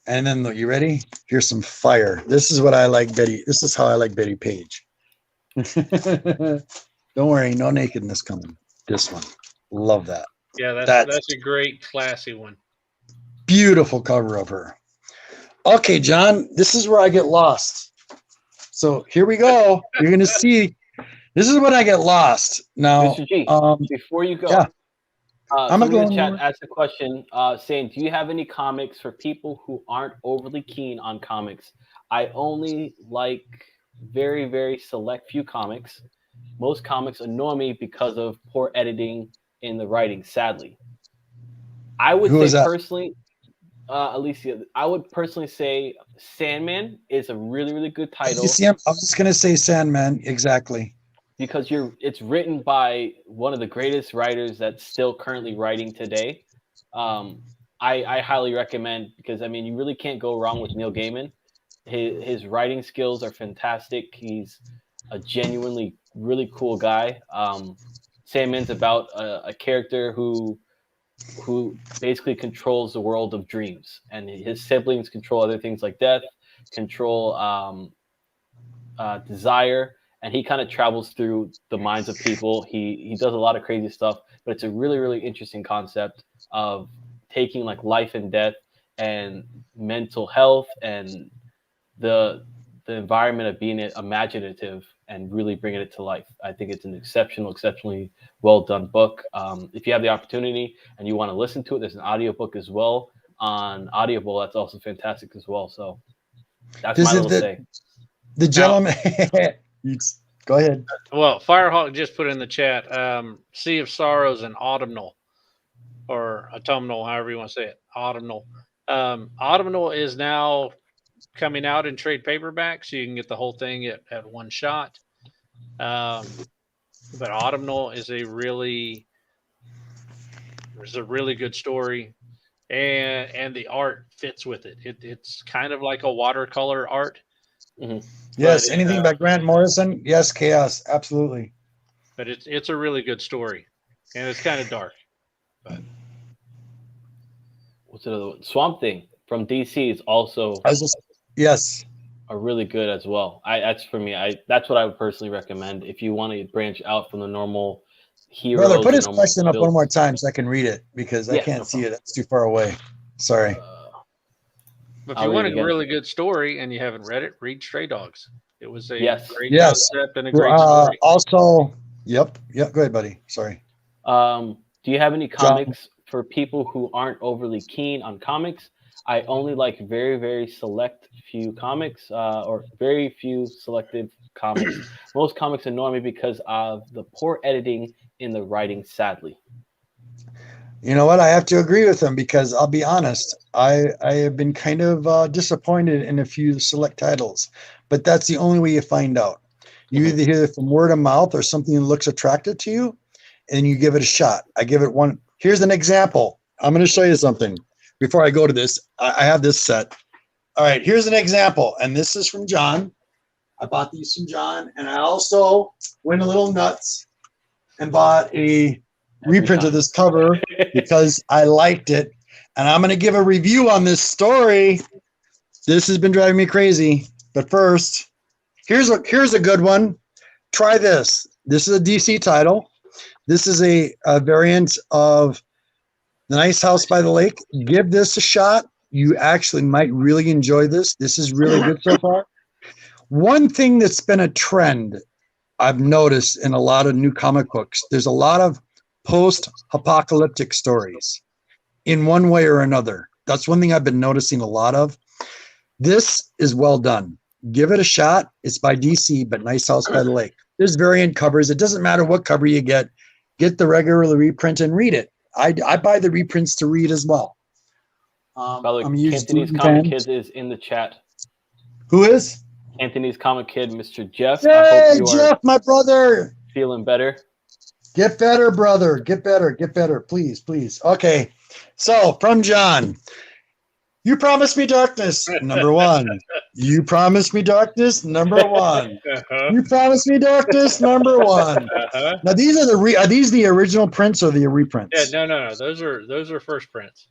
And then, you ready? Here's some fire. This is what I like, Betty. This is how I like Betty Page. Don't worry, no nakedness coming. This one. Love that. Yeah, That's- that's a great classy one. Beautiful cover of her. Okay, John, this is where I get lost. So here we go. You're going to see. This is when I get lost. Now, Mr. G, before you go, yeah. I'm somebody in the going- chat asked a question saying, do you have any comics for people who aren't overly keen on comics? I only like very, very select few comics. Most comics annoy me because of poor editing in the writing, sadly. I would Who is say that? personally, Alicia, I would personally say Sandman is a really, really good title You see, I was just gonna say Sandman. Exactly. because it's written by one of the greatest writers that's still currently writing today. Um, I highly recommend because I mean you really can't go wrong with Neil Gaiman. His writing skills are fantastic. He's a genuinely really cool guy. Sandman's about a character who basically controls the world of dreams, and his siblings control other things like death, control desire, and he kind of travels through the minds of people. He does a lot of crazy stuff, but it's a really really interesting concept of taking like life and death and mental health and the environment of being imaginative and really bringing it to life. I think it's an exceptionally well done book. If you have the opportunity and you want to listen to it, there's an audiobook as well on Audible. That's also fantastic as well. So that's This my is little say. the gentleman. Go ahead. Well, Firehawk just put in the chat, Sea of Sorrows and Autumnal, or Autumnal, however you want to say it. Autumnal. Autumnal is now coming out in trade paperback, so you can get the whole thing at one shot. But Autumnal is a really good story, and the art fits with it. It's kind of like a watercolor art. Mm-hmm. Yes, anything by Grant Morrison? Yes, Chaos, absolutely. But it's a really good story, and it's kind of dark. But what's the other one? Swamp Thing from DC is also yes, are really good as well. That's for me. That's what I would personally recommend if you want to branch out from the normal heroes. Brother, put his normal question up builds. one more time so I can read it because I can't see it. That's too far away. Sorry. But if you want a really good story and you haven't read it, read Stray Dogs. It was a great concept and a great story. Also, yep. Go ahead, buddy. Sorry. Do you have any comics for people who aren't overly keen on comics? I only like very, very select few comics or very few selective comics. Most comics annoy me because of the poor editing in the writing, sadly. You know what? I have to agree with him because I'll be honest. I have been kind of disappointed in a few select titles, but that's the only way you find out. You either hear it from word of mouth or something that looks attractive to you, and you give it a shot. I give it one. Here's an example. I'm going to show you something. Before I go to this, I have this set. All right, here's an example, and this is from John. I bought these from John, and I also went a little nuts and bought a reprint of this cover because I liked it, and I'm going to give a review on this story. This has been driving me crazy, but first, here's a good one. Try this. This is a DC title. This is a variant of The Nice House by the Lake. Give this a shot. You actually might really enjoy this. This is really good so far. One thing that's been a trend I've noticed in a lot of new comic books, there's a lot of post-apocalyptic stories in one way or another. That's one thing I've been noticing a lot of. This is well done. Give it a shot. It's by DC, but Nice House by the Lake. There's variant covers. It doesn't matter what cover you get. Get the regular reprint and read it. I buy the reprints to read as well. By the way, Anthony's Comic Kid is in the chat. Who is? Anthony's Comic Kid, Mr. Jeff. Hey, I hope you Jeff, my brother. Feeling better. Get better, brother. Get better. Please. Okay. So, from John. You promised me darkness, number one. You promised me darkness, number one. You promised me darkness, number one. Now, these are these the original prints or the reprints? Yeah, no. Those are first prints.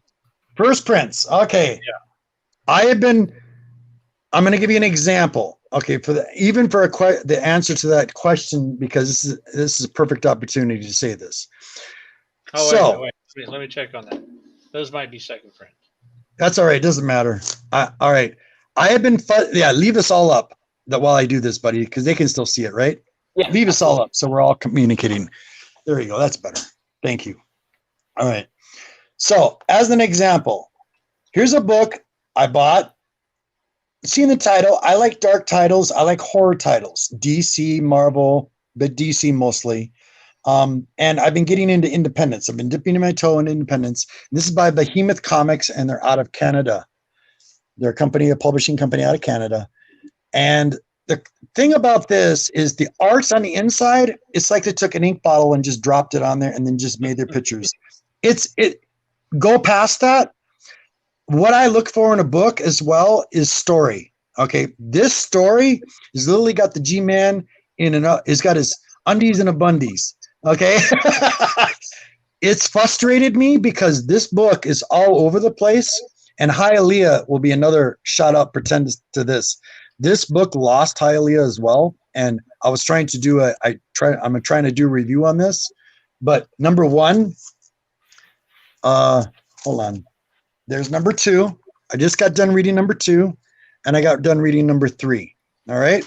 First prints. Okay. Yeah. I'm going to give you an example. Okay, the answer to that question, because this is a perfect opportunity to say this. Oh, wait. Let me check on that. Those might be second print. That's all right. It doesn't matter. All right. I have been leave us all up while I do this, buddy, because they can still see it, right? Yeah. Leave us all up so we're all communicating. There you go. That's better. Thank you. All right. So, as an example, here's a book I bought. Seeing the title, I like dark titles. I like horror titles. DC, Marvel, but DC mostly. And I've been getting into independence. I've been dipping my toe in independence. This is by Behemoth Comics, and they're out of Canada. They're a publishing company out of Canada. And the thing about this is the art's on the inside. It's like they took an ink bottle and just dropped it on there and then just made their pictures. Go past that. What I look for in a book as well is story. Okay, this story is literally got the G-Man he's got his undies and a bundies. Okay, it's frustrated me because this book is all over the place, and Hialeah will be another shot up pretend to this. This book lost Hialeah as well, and I was trying to do I'm trying to do a review on this, but number one, hold on. There's number 2. I just got done reading number 2, and I got done reading number 3. All right,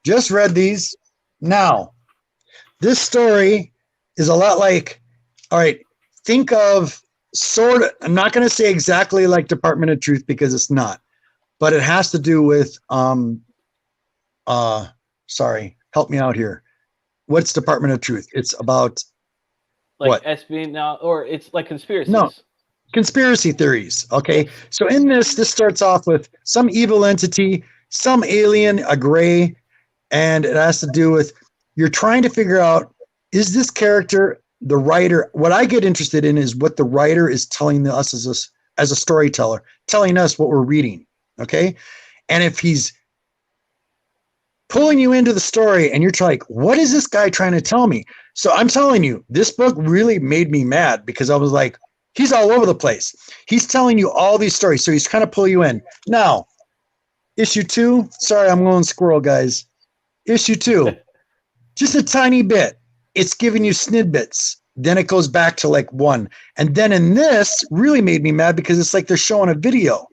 just read these. Now, this story is a lot like, all right, think of I'm not going to say exactly like Department of Truth because it's not, but it has to do with, sorry, help me out here. What's Department of Truth? It's about like what? SB now, or it's like conspiracies. No. Conspiracy theories. Okay. So in this starts off with some evil entity, some alien, a gray, and it has to do with you're trying to figure out, is this character the writer? What I get interested in is what the writer is telling us as a storyteller, telling us what we're reading. Okay. And if he's pulling you into the story and you're like, what is this guy trying to tell me? So I'm telling you, this book really made me mad because I was like, he's all over the place. He's telling you all these stories. So he's trying to pull you in. Now, issue 2. Sorry, I'm going squirrel, guys. Issue 2. Just a tiny bit. It's giving you snippets. Then it goes back to like 1. And then in this really made me mad because it's like they're showing a video.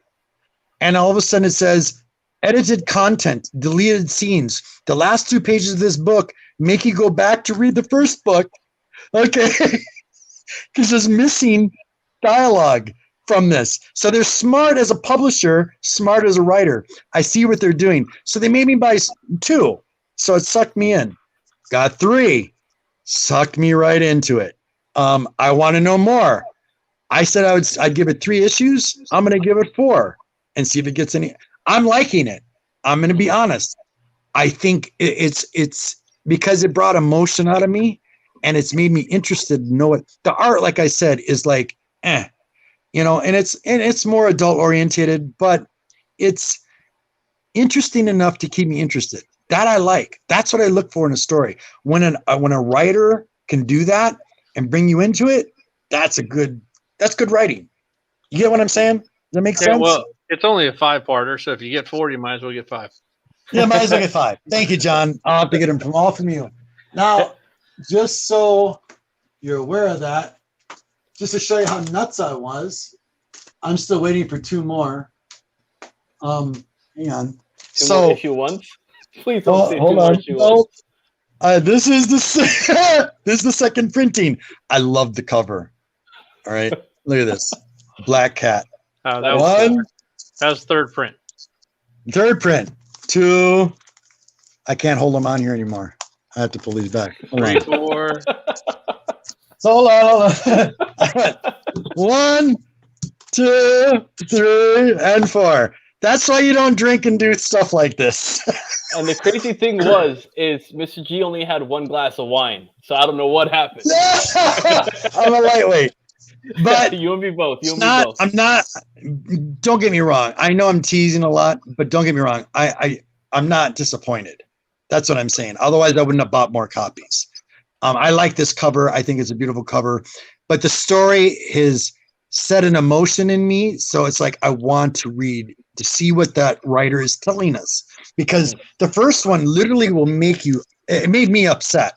And all of a sudden it says, edited content, deleted scenes. The last 2 pages of this book make you go back to read the first book. Okay. Because there's missing dialogue from this. So they're smart as a publisher, smart as a writer. I see what they're doing. So they made me buy 2. So it sucked me in. Got 3. Sucked me right into it. I want to know more. I said I'd give it 3 issues. I'm going to give it 4 and see if it gets any. I'm liking it. I'm going to be honest. I think it's because it brought emotion out of me. And it's made me interested to know it. The art, like I said, is like, and it's more adult orientated, but it's interesting enough to keep me interested. That I like. That's what I look for in a story. When a writer can do that and bring you into it, that's good writing. You get what I'm saying? Does that make sense? Well, it's only a 5-parter, so if you get 4, you might as well get 5. Yeah, might as well get 5. Thank you, John. I'll have to get them from you. Now, just so you're aware of that, just to show you how nuts I was, I'm still waiting for 2 more. Hang on. Two more issue 1? Please don't say 2 hold more on. issue 1. This is the second printing. I love the cover. All right, look at this. Black Cat. That 1. That was 3rd print. 3rd print. 2. I can't hold them on here anymore. I have to pull these back. Hold 3, on. 4. So hold on. 1, 2, 3, and 4. That's why you don't drink and do stuff like this. And the crazy thing is Mr. G only had 1 glass of wine, so I don't know what happened. I'm a lightweight. But you and me both. I'm not. Don't get me wrong. I know I'm teasing a lot, but don't get me wrong. I'm not disappointed. That's what I'm saying. Otherwise, I wouldn't have bought more copies. I like this cover. I think it's a beautiful cover. But the story has set an emotion in me. So it's like I want to read to see what that writer is telling us. Because the first one literally will make you, it made me upset.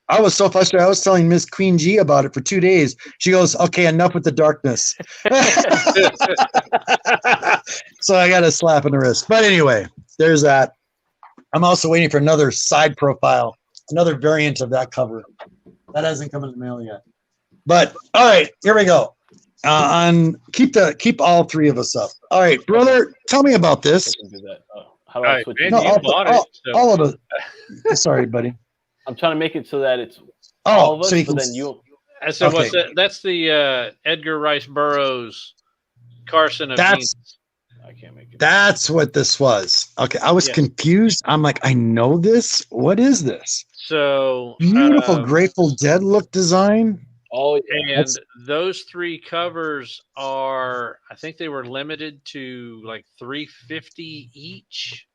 I was so frustrated. I was telling Miss Queen G about it for 2 days. She goes, okay, enough with the darkness. So I got a slap in the wrist. But anyway, there's that. I'm also waiting for another side profile, another variant of that cover. That hasn't come in the mail yet. But all right, here we go. Keep all 3 of us up. All right, brother, tell me about this. How do I switch it? You bought it, so. All of it. Sorry, buddy. I'm trying to make it so that it's all of us, so you but can. then you. I said, what's Okay. that? That's the Edgar Rice Burroughs Carson of That's Venus. I can't make it. that's what this was. Okay, I was Yes. confused. I'm like, I know this. What is this? So Beautiful Grateful Dead look design. Oh yeah. and those 3 covers are, I think they were limited to like $350 each.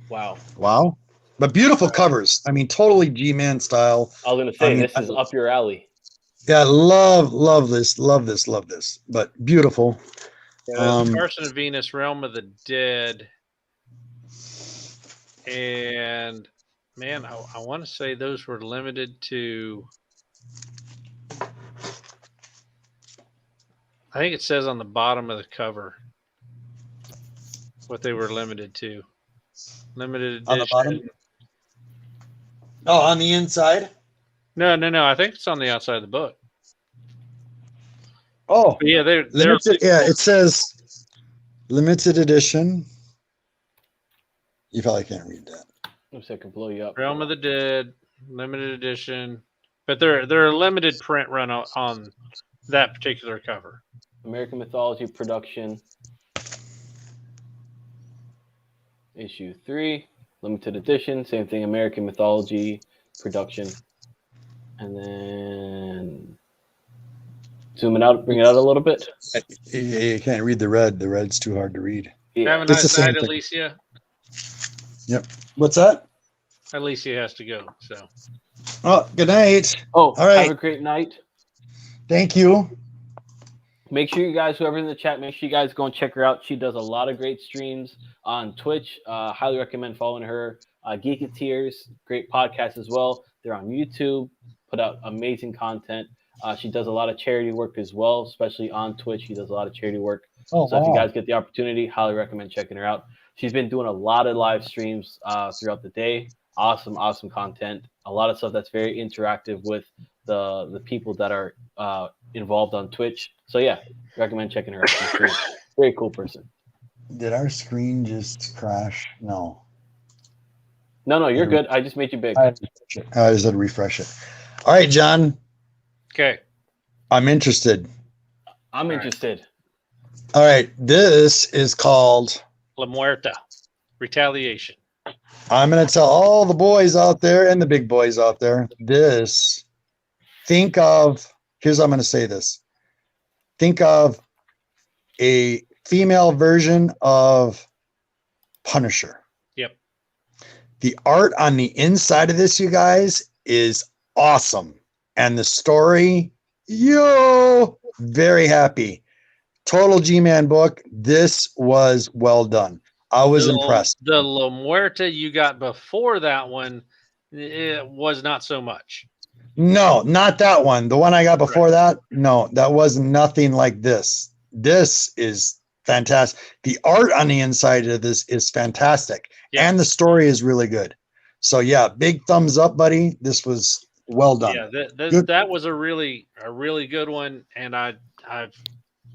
Wow. Wow. But beautiful covers. I mean, totally G-Man style. I was gonna say mean, this is up your alley. Yeah, love this. But beautiful. Yeah, that's Carson of Venus, Realm of the Dead. And man, I want to say those were limited to, I think it says on the bottom of the cover what they were limited to. Limited edition. On the bottom? Oh, on the inside? No. I think it's on the outside of the book. Oh, But yeah, they're limited. Yeah, it says limited edition. You probably can't read that. Looks like I can blow you up. Realm of the Dead, limited edition. But they're a limited print run on that particular cover. American Mythology Production, issue 3, limited edition. Same thing, American Mythology Production. And then zoom it out, bring it out a little bit. You can't read the red. The red's too hard to read. Yeah. Have a It's the nice same night, thing. Alicia. What's that? Alicia has to go. So Oh, good night. Oh, All right. have a great night. Thank you. Make sure you guys, whoever's in the chat, make sure you guys go and check her out. She does a lot of great streams on Twitch. Highly recommend following her. Geeketeers, great podcast as well. They're on YouTube, put out amazing content. She does a lot of charity work as well, especially on Twitch. She does a lot of charity work. Oh, So if you guys get the opportunity, highly recommend checking her out. She's been doing a lot of live streams throughout the day. Awesome content. A lot of stuff that's very interactive with the people that are involved on Twitch. So yeah, recommend checking her out. She's a very cool person. Did our screen just crash? No. No, you're good. I just made you big. I just had to refresh it. All right, John. okay. I'm interested. I'm All right. interested. All right. This is called. La Muerta. Retaliation. I'm going to tell all the boys out there and the big boys out there this. Think of. Here's how I'm going to say this. Think of a female version of Punisher. Yep. The art on the inside of this, you guys, is awesome. And the story, very happy. Total G-Man book. This was well done. I was impressed. The La Muerta you got before that one, it was not so much. No, not that one. The one I got before that, no, that was nothing like this. This is fantastic. The art on the inside of this is fantastic. Yeah. And the story is really good. So yeah, big thumbs up, buddy. This was well done. Yeah, Good. that was a really good one, and I've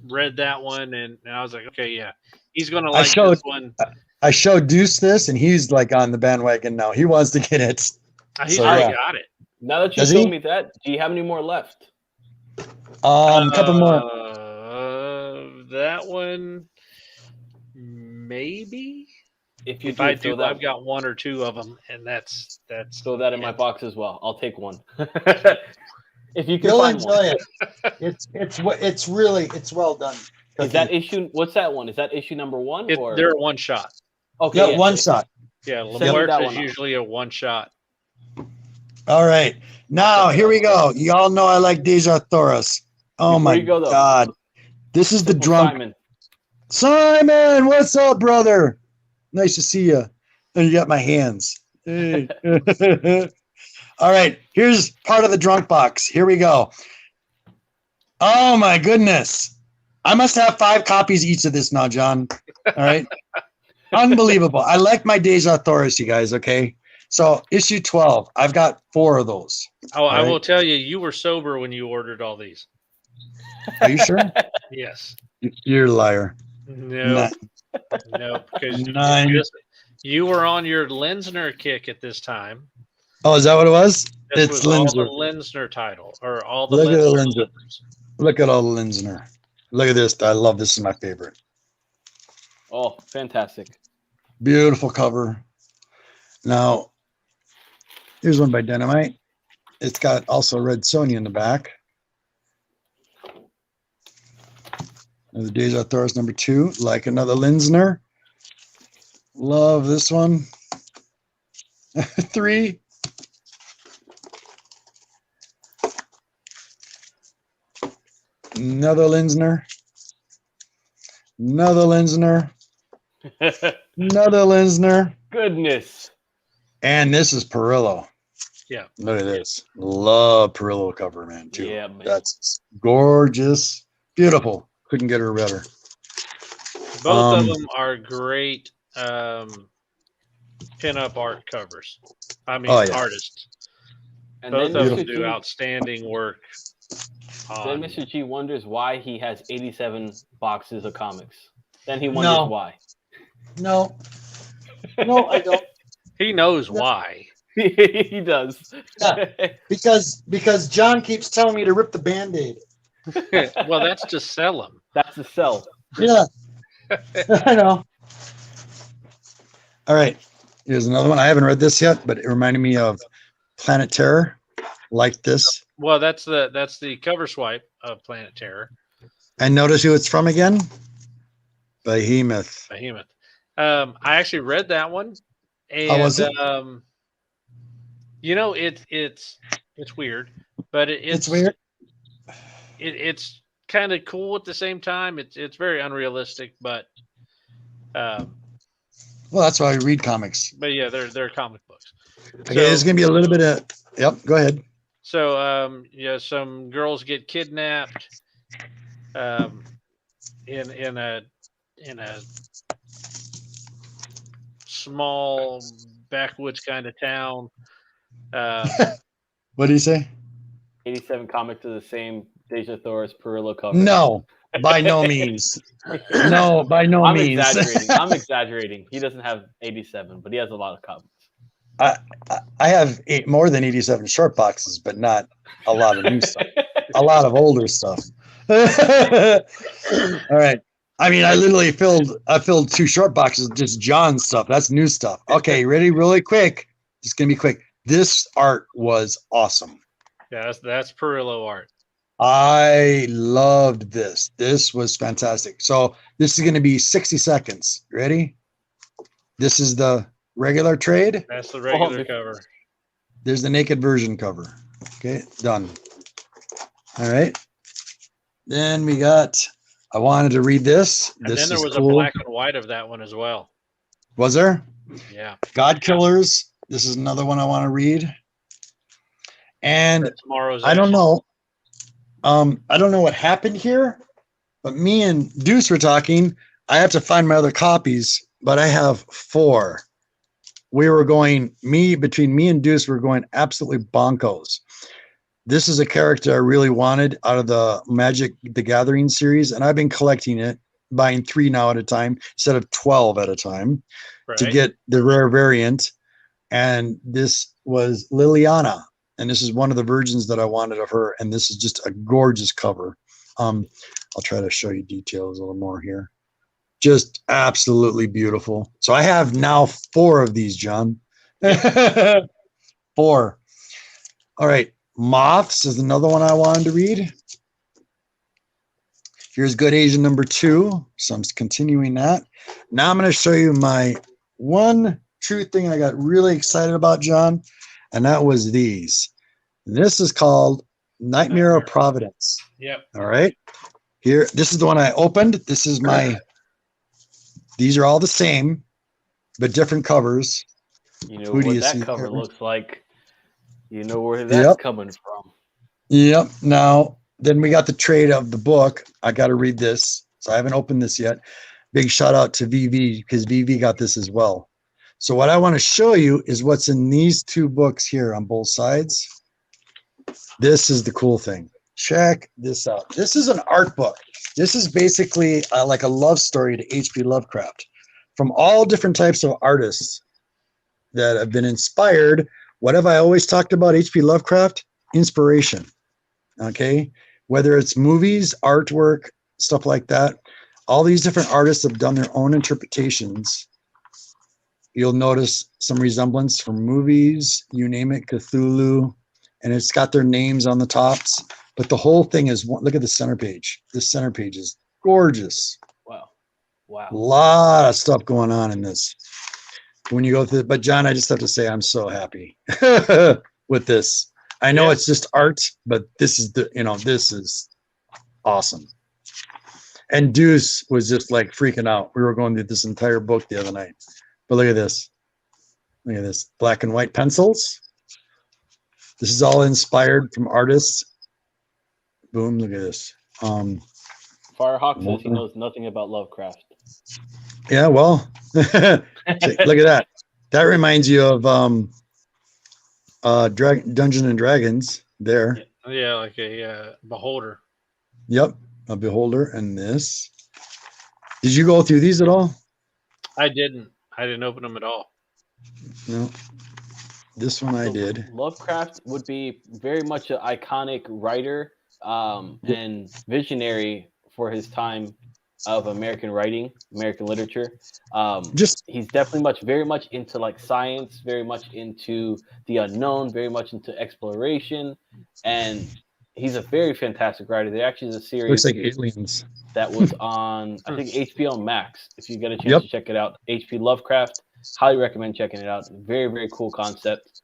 read that one, and I was like, okay, yeah, he's gonna like this one. I showed Deuce this, and he's like on the bandwagon now. He wants to get it. He's So, already yeah. got it. Now that you Does told he? me that, do you have any more left? A couple more. That one, maybe. If you If I throw do, I've got one or two of them, and that's throw that in my box as well. I'll take one. If you can You'll find enjoy one. it. It's really well done. Is that issue? What's that one? Is that issue number 1 or? they're a one shot. Okay, Yeah, one shot. Yeah, La Send me that Muerta one is up. usually a one shot. All right. Now, here we go. You all know I like Deja Thoris. Oh, Before my you go, though, God. This is the Simple drunk. Simon. Simon, what's up, brother? Nice to see you. And you got my hands. Hey. All right. Here's part of the drunk box. Here we go. Oh, my goodness. I must have 5 copies each of this now, John. All right. Unbelievable. I like my Deja Thoris, you guys. Okay. So issue 12. I've got 4 of those. Oh, I Right. will tell you, you were sober when you ordered all these. Are you sure? Yes. You're a liar. No. No, because Nine. you were on your Lensner kick at this time. Oh, is that what it was? This It's was all the Linsner. Linsner title, or all the Look at the Linsner Linsner. covers. Look at all the Linsner. Look at this. I love this. Is my favorite. Oh, fantastic. Beautiful cover. Now, here's one by Dynamite. It's got also Red Sonja in the back. The Deja Thoris #2, like another Linsner. Love this one. 3. Another Linsner. Another Linsner. Another Linsner. Goodness. And this is Perillo. Yeah. Look at this. Love Perillo cover, man, too. Yeah, man. That's gorgeous. Beautiful. Couldn't get her better. Both of them are great pinup art covers. I mean, Oh, yeah. artists. And Both then of them Mr. do G, outstanding work. then Mr. G wonders why he has 87 boxes of comics. Then he No. wonders why. No. No, I don't. He knows why. He does. Because John keeps telling me to rip the Band-Aid. Well, that's to sell them. That's the sell. Yeah. I know. All right. Here's another one. I haven't read this yet, but it reminded me of Planet Terror. Like this. Well, that's the cover swipe of Planet Terror. And notice who it's from again? Behemoth. Behemoth. I actually read that one, and How was it? you know, it's weird, but It's weird. It's kind of cool at the same time. It's very unrealistic, but Well, that's why I read comics. yeah, they're comic books. Okay, there's gonna be a little bit of. Yep. Go ahead. So yeah, some girls get kidnapped in a small backwoods kind of town. What do you say? 87 comics of the same Deja Thoris Perillo cover. No, by no means. No, by no I'm means. exaggerating. I'm exaggerating. He doesn't have 87, but he has a lot of comics. I have more than 87 short boxes, but not a lot of new stuff. A lot of older stuff. All right. I mean, I filled 2 short boxes with just John stuff. That's new stuff. Okay, ready? Really quick. Just gonna be quick. This art was awesome. Yeah, that's Perillo art. I loved this. This was fantastic. So this is gonna be 60 seconds. Ready? This is the regular trade. That's the regular cover. There's the naked version cover. Okay, done. All right. Then we got. I wanted to read this. And then there was cool. a black and white of that one as well. Was there? Yeah. God Killers. This is another one I want to read. And Tomorrow's. I don't know. I don't know what happened here, but me and Deuce were talking. I have to find my other copies, but I have 4. We were going. Between me and Deuce, we're going absolutely bonkos. This is a character I really wanted out of the Magic the Gathering series, and I've been collecting it, buying 3 now at a time instead of 12 at a time to get the rare variant. And this was Liliana, and this is one of the versions that I wanted of her, and this is just a gorgeous cover. I'll try to show you details a little more here. Just absolutely beautiful. So I have now 4 of these, John. 4. All right. Moths is another one I wanted to read. Here's Good Asian #2. So I'm continuing that. Now I'm going to show you my one true thing I got really excited about, John, and that was these. And this is called Nightmare of Providence. Yep. All right. Here, this is the one I opened. This is my. These are all the same, but different covers. You know what that cover here? looks like. You know where that's coming from. Yep. Now, then we got the trade of the book. I got to read this. So I haven't opened this yet. Big shout out to VV because VV got this as well. So what I want to show you is what's in these 2 books here on both sides. This is the cool thing. Check this out. This is an art book. This is basically like a love story to H.P. Lovecraft from all different types of artists that have been inspired What have I always talked about H.P. Lovecraft? Inspiration. Okay. Whether it's movies, artwork, stuff like that, all these different artists have done their own interpretations. You'll notice some resemblance from movies, you name it, Cthulhu, and it's got their names on the tops. But the whole thing is, look at the center page. This center page is gorgeous. Wow. A Wow. lot of stuff going on in this. When you go through, but John, I just have to say, I'm so happy with this. I know Yeah. it's just art, but this is this is awesome. And Deuce was just like freaking out. We were going through this entire book the other night. But look at this. Look at this. Black and white pencils. This is all inspired from artists. Boom, look at this. Firehawk says he knows nothing about Lovecraft. Yeah, well, look at that. That reminds you of Dungeons and Dragons there. Yeah, like a beholder. Yep, a beholder. And this. Did you go through these at all? I didn't open them at all. No. This one I did. Lovecraft would be very much an iconic writer and visionary for his time of American writing, American literature. He's definitely very much into like science, very much into the unknown, very much into exploration, and he's a very fantastic writer. There actually is a series Looks like aliens that was on, I think, HBO Max. If you get a chance to check it out, H.P. Lovecraft, highly recommend checking it out. Very, very cool concept.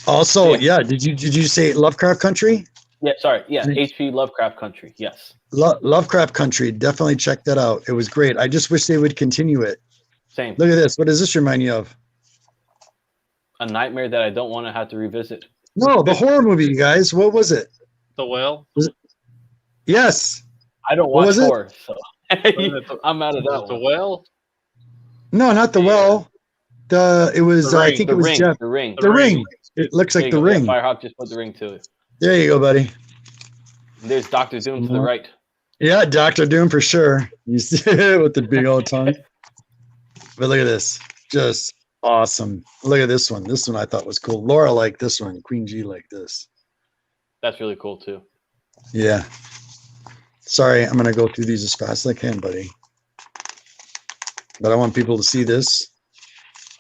Also, did you say Lovecraft Country? Yeah, sorry. Yeah, H.P. Lovecraft Country. Yes. Lovecraft Country. Definitely check that out. It was great. I just wish they would continue it. Same. Look at this. What does this remind you of? A nightmare that I don't want to have to revisit. No, the horror movie, you guys. What was it? The Well? Yes. I don't watch horror, so I'm out of that. The Well? No, not The Well. It was. I think it was Jeff. The Ring. The Ring. It looks like The Ring. Firehawk just put The Ring to it. There you go, buddy. There's Dr. Doom to the right. Yeah, Dr. Doom for sure. You see it with the big old tongue. But look at this. Just awesome. Look at this one. This one I thought was cool. Laura liked this one. Queen G liked this. That's really cool too. Yeah. Sorry, I'm going to go through these as fast as I can, buddy. But I want people to see this.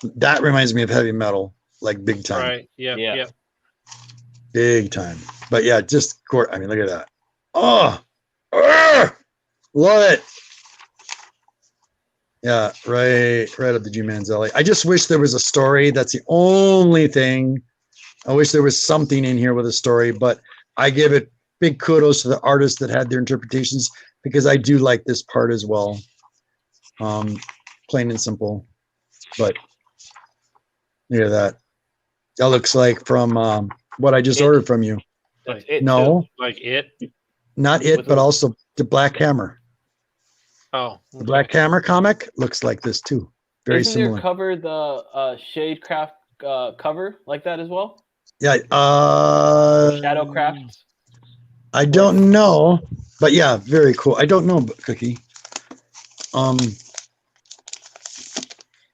That reminds me of heavy metal, like big time. Right. Yeah. Big time. But yeah, just, I mean, look at that. Oh, love it. Yeah, right up the G Man's alley. I just wish there was a story. That's the only thing. I wish there was something in here with a story, but I give it big kudos to the artists that had their interpretations because I do like this part as well. Plain and simple. But look at that. That looks like from what I just ordered from you. That's it. No, like it. Not it, but also the Black Hammer. Oh, the Black Hammer comic looks like this too. Very Isn't similar. Your cover the Shadecraft cover like that as well? Yeah. Shadowcraft. I don't know, but yeah, very cool. I don't know, Cookie.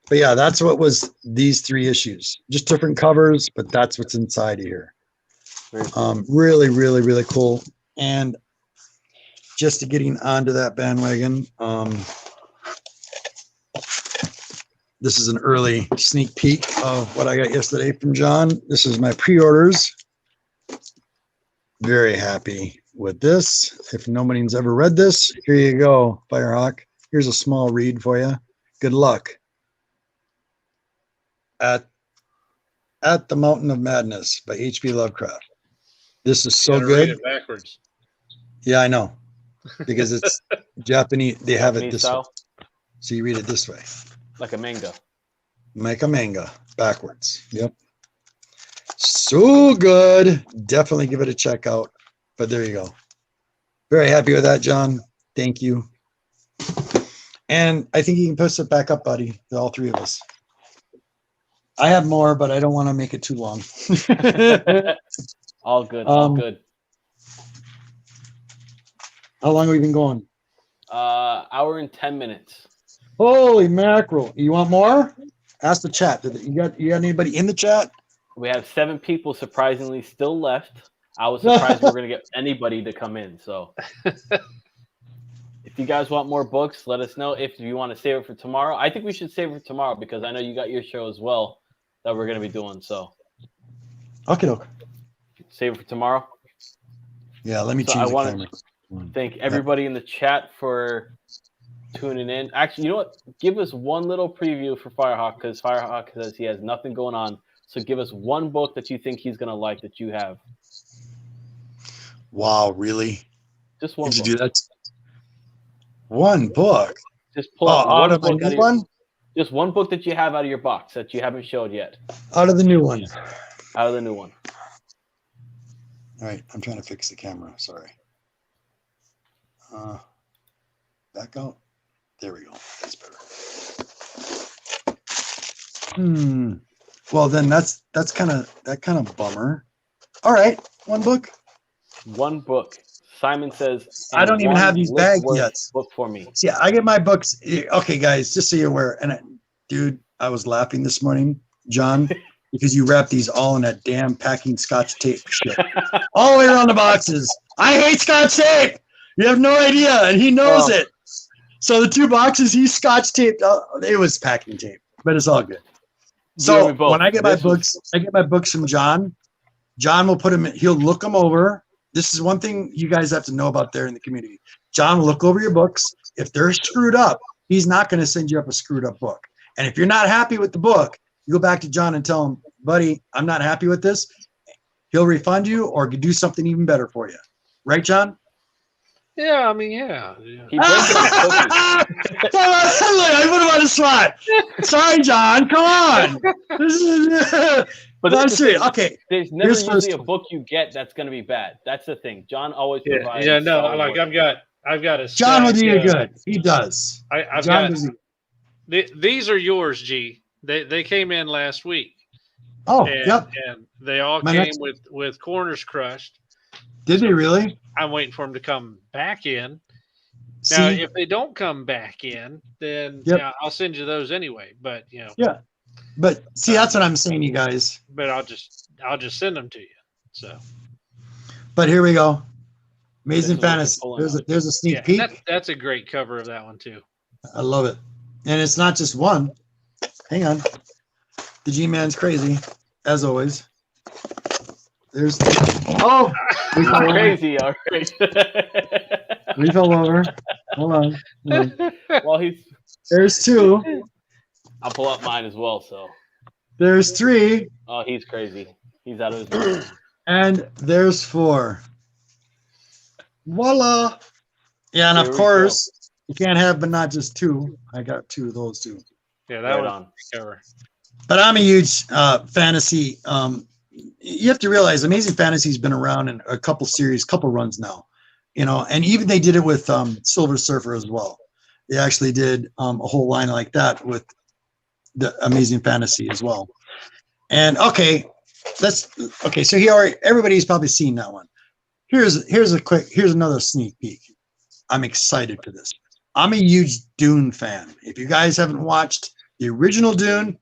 But yeah, that's what was these 3 issues. Just different covers, but that's what's inside of here. Really, really, really cool. And just getting onto that bandwagon, this is an early sneak peek of what I got yesterday from John. This is my pre-orders. Very happy with this. If nobody's ever read this, here you go, Firehawk. Here's a small read for you. Good luck. At the Mountain of Madness by H.P. Lovecraft. This is so good. Read it backwards. Yeah, I know. Because it's Japanese. They have it this way. So you read it this way. Like a manga. Like a manga. Backwards. Yep. So good. Definitely give it a check out. But there you go. Very happy with that, John. Thank you. And I think you can push it back up, buddy. All 3 of us. I have more, but I don't want to make it too long. All good. All good. How long have we been going? Hour and 10 minutes. Holy mackerel. You want more? Ask the chat. You got anybody in the chat? We have 7 people surprisingly still left. I was surprised we were going to get anybody to come in. So if you guys want more books, let us know. If you want to save it for tomorrow, I think we should save it for tomorrow because I know you got your show as well that we're going to be doing. So Okay. save it for tomorrow. Yeah, let me So change I the want camera. to thank everybody in the chat for tuning in. Actually, you know what? Give us one little preview for Firehawk because Firehawk says he has nothing going on. So give us one book that you think he's going to like that you have. Wow, really? Just one Did book. you do that? One book? Just pull out out one of the book. new one? Just one book that you have out of your box that you haven't showed yet. Out of the new one. Out of the new one. All right, I'm trying to fix the camera. Sorry. Back out. There we go. That's better. Well, then that's kind of bummer. All right, one book. One book. Simon says, I don't even one have these bags yet. book for me. See, I get my books. Okay, guys, just so you're aware. And dude, I was laughing this morning, John, because you wrapped these all in that damn packing Scotch tape shit, all the way around the boxes. I hate Scotch tape. You have no idea, and he knows it. So the 2 boxes, he Scotch taped. It was packing tape, but it's all good. So when I get my books, I get my books from John. John will put them in, he'll look them over. This is one thing you guys have to know about there in the community. John will look over your books. If they're screwed up, he's not going to send you up a screwed up book. And if you're not happy with the book, you go back to John and tell him, buddy, I'm not happy with this. He'll refund you or do something even better for you. Right, John? Yeah, I mean, yeah. He breaks it with cookies. I put him on the spot. Sorry, John. Come on. But I'm serious. Okay. There's never Here's usually first a book you get that's going to be bad. That's the thing. John always provides. Yeah, no, solid like work. I've got a John will stack, do you good. He does. I've John got does. these are yours, G. They came in last week. Oh, And, yep. and they all My came next- with corners crushed. Did they really? I'm waiting for them to come back in. See, Now, if they don't come back in, then Yep. yeah, I'll send you those anyway. But you know, but see, that's what I'm saying, you guys. but I'll just send them to you. So But here we go. This Amazing is what you're Fantasy. pulling There's a sneak yeah, peek. that's a great cover of that one too. I love it. And it's not just one. Hang on. The G-Man's crazy, as always. There's oh, we fell over. Crazy, all right. We fell over. Hold on. Well, There's 2. I'll pull up mine as well. So, There's 3. oh, he's crazy. He's out of his mind. And there's 4. Voila. Yeah, and Here of we course, you can't have but not just 2. I got 2 of those too. Yeah, that Right was on. a great cover. But I'm a huge fantasy. You have to realize Amazing Fantasy's been around in a couple series, couple runs now. You know, and even they did it with Silver Surfer as well. They actually did a whole line like that with the Amazing Fantasy as well. And okay, so everybody's probably seen that one. Here's another sneak peek. I'm excited for this. I'm a huge Dune fan. If you guys haven't watched the original Dune,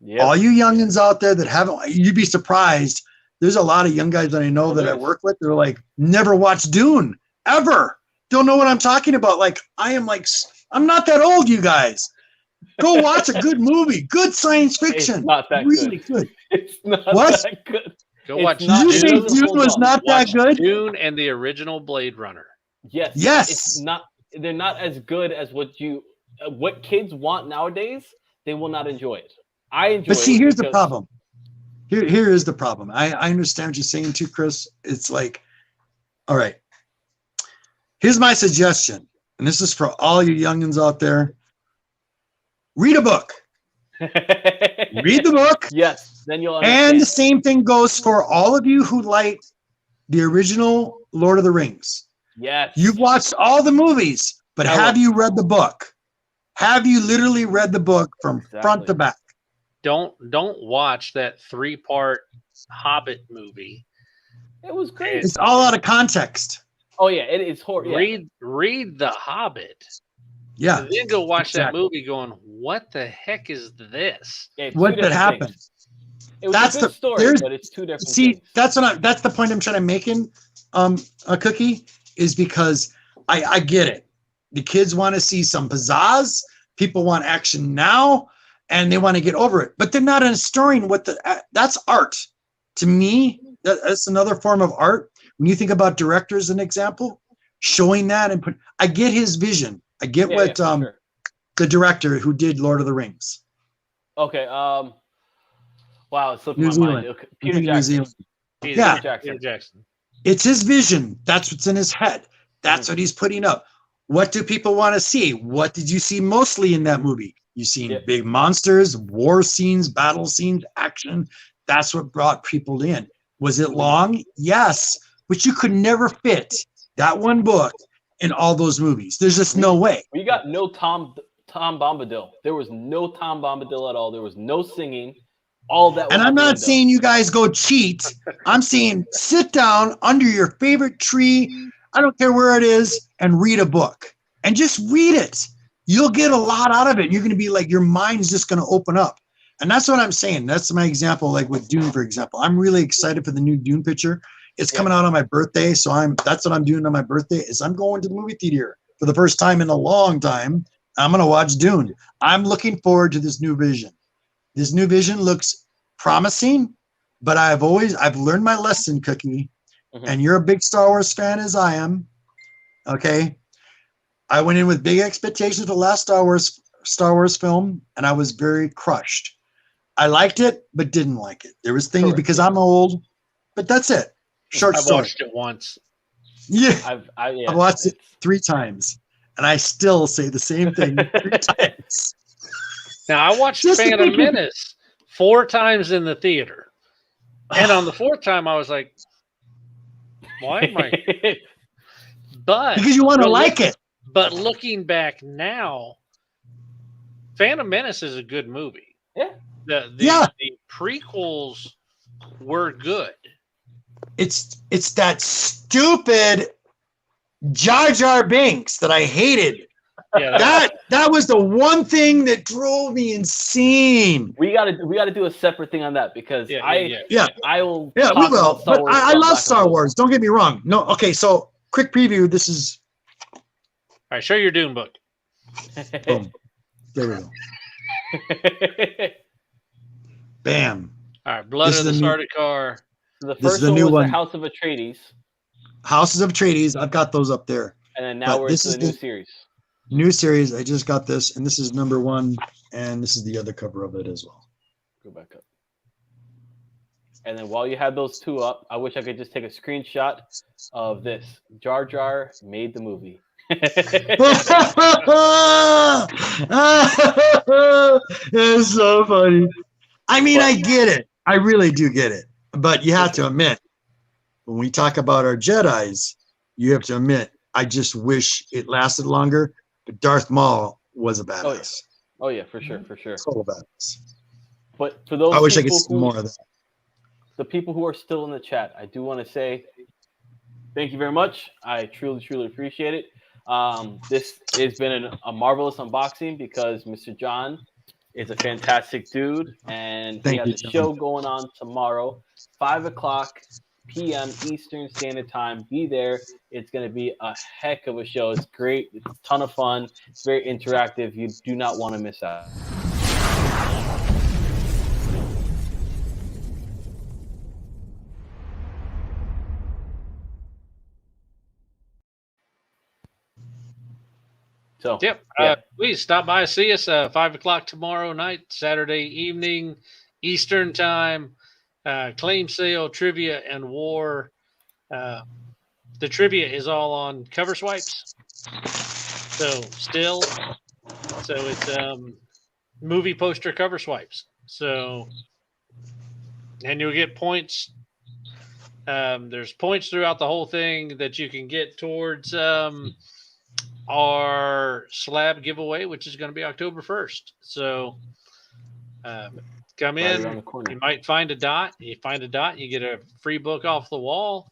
Yep. all you youngins out there that haven't, you'd be surprised. There's a lot of young guys that I know that I work with. They're like, never watched Dune ever. Don't know what I'm talking about. Like, I'm not that old, you guys. Go watch a good movie, good science fiction. It's not that really good. good. It's not What? that good. Go It's watch not- Did you it say doesn't Dune hold was up. not that Watch good? Dune and the original Blade Runner. Yes. Yes. It's not. They're not as good as what kids want nowadays. They will not enjoy it. I enjoy it. But see, here's the because- problem. Here is the problem. I understand what you're saying too, Chris. It's like, all right. Here's my suggestion, and this is for all you youngins out there. Read a book. Read the book. Yes, then you'll And understand. the same thing goes for all of you who like the original Lord of the Rings. Yes. You've watched all the movies, but have you read the book? Have you literally read the book from front to back? Don't watch that 3-part Hobbit movie. It was great. It's all out of context. Oh yeah, it is horrible. Yeah. Read the Hobbit. Yeah. And then go watch exactly. that movie going, what the heck is this? Yeah, it's What two did different happen? things. It was That's a good the- story, there's- but it's two different See, things. that's the point I'm trying to make in a Cookie, is because I get it. The kids want to see some pizzazz. People want action now, and they want to get over it. But they're not storing that's art. To me, that's another form of art. When you think about directors, as an example, showing that I get his vision. I get what for sure. the director who did Lord of the Rings. Okay. Wow, it slipped New my Zealand. mind. Okay, I'm Peter thinking New Jackson. Zealand. Peter, Yeah. Peter Jackson. It's his vision. That's what's in his head. That's what he's putting up. What do people want to see? What did you see mostly in that movie? You seen Yep. big monsters, war scenes, battle scenes, action. That's what brought people in. Was it long? Yes, but you could never fit that one book in all those movies. There's just no way. We got no Tom Bombadil. There was no Tom Bombadil at all. There was no singing. All that. And was I'm out the not window. saying you guys go cheat. I'm saying sit down under your favorite tree. I don't care where it is, and read a book. And just read it. You'll get a lot out of it. You're going to be like, your mind's just going to open up. And that's what I'm saying. That's my example, like with Dune, for example. I'm really excited for the new Dune picture. It's coming out on my birthday. So that's what I'm doing on my birthday, is I'm going to the movie theater for the first time in a long time. I'm going to watch Dune. I'm looking forward to this new vision. This new vision looks promising, but I've learned my lesson, Cookie. And you're a big Star Wars fan as I am. Okay. I went in with big expectations for the last Star Wars film, and I was very crushed. I liked it, but didn't like it. There was things because I'm old, but that's it. Short I story. watched it once. Yeah. I watched it 3 times, and I still say the same thing 3 times. Now I watched Just Phantom thinking- Menace 4 times in the theater, and on the 4th time I was like, "Why am I?" But Because you want to but like it. But looking back now, Phantom Menace is a good movie. Yeah. The prequels were good. It's that stupid Jar Jar Binks that I hated. Yeah, That was the one thing that drove me insane. We gotta do a separate thing on that because Yeah, I will. we talk will. about Star But Wars I stuff love back Star and forth. Wars. Don't get me wrong. No, okay. So quick preview. This is All right, show your Dune book. boom. There we go. Bam. All right, Blood This of is the the new- Sardaukar. The This is first the one new was one. the House of Atreides, Houses of Atreides. I've got those up there. and then now But we're this into the is new series. New series. I just got this, and this is number 1, and this is the other cover of it as well. Go back up. And then while you have those two up, I wish I could just take a screenshot of this. Jar Jar made the movie. It's so funny. I mean, I get it. I really do get it. But you have to admit, when we talk about our Jedis, you have to admit, I just wish it lasted longer. But Darth Maul was a badass. Oh yeah, for sure, for sure. Total badass. But for those I wish I could people see who- more of that. the people who are still in the chat, I do want to say thank you very much. I truly, truly appreciate it. This has been a marvelous unboxing because Mr. John is a fantastic dude, and Thank he has you, a John. show going on tomorrow, 5:00 p.m. Eastern Standard Time. Be there. It's going to be a heck of a show. It's great. It's a ton of fun. It's very interactive. You do not want to miss out. So, Yep. yeah. Please stop by, see us 5:00 tomorrow night, Saturday evening, Eastern time. Claim sale, trivia, and war. The trivia is all on cover swipes. So it's movie poster cover swipes. So, and you'll get points. There's points throughout the whole thing that you can get towards our slab giveaway, which is going to be October 1st. So come Right in. around the corner. You might find a dot. You find a dot, you get a free book off the wall.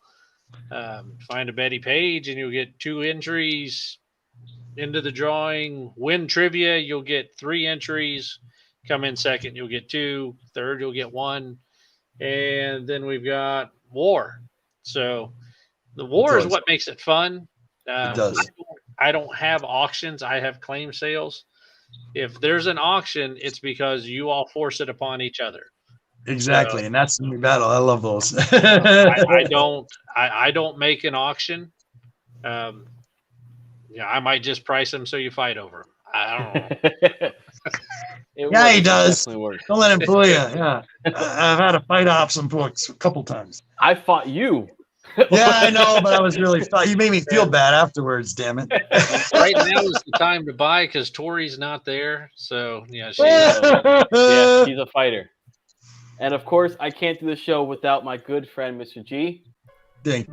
Find a Betty Page, and you'll get 2 entries into the drawing. Win trivia, you'll get 3 entries. Come in second, you'll get 2. Third, you'll get 1. and then we've got War. So the War is does. what makes it fun. It does. I don't have auctions. I have claim sales. If there's an auction, it's because you all force it upon each other. Exactly, and that's the new battle. I love those. I don't make an auction. I might just price them so you fight over them. I don't know. Yeah, he does. Definitely works. Don't let him fool you. Yeah, I've had a fight off some books a couple times. I fought you. Yeah, I know, but I was really. You made me feel bad afterwards. Damn it! Right now is the time to buy because Tori's not there. So yeah, Yeah, she's a fighter. And of course, I can't do the show without my good friend, Mr. G. Dang.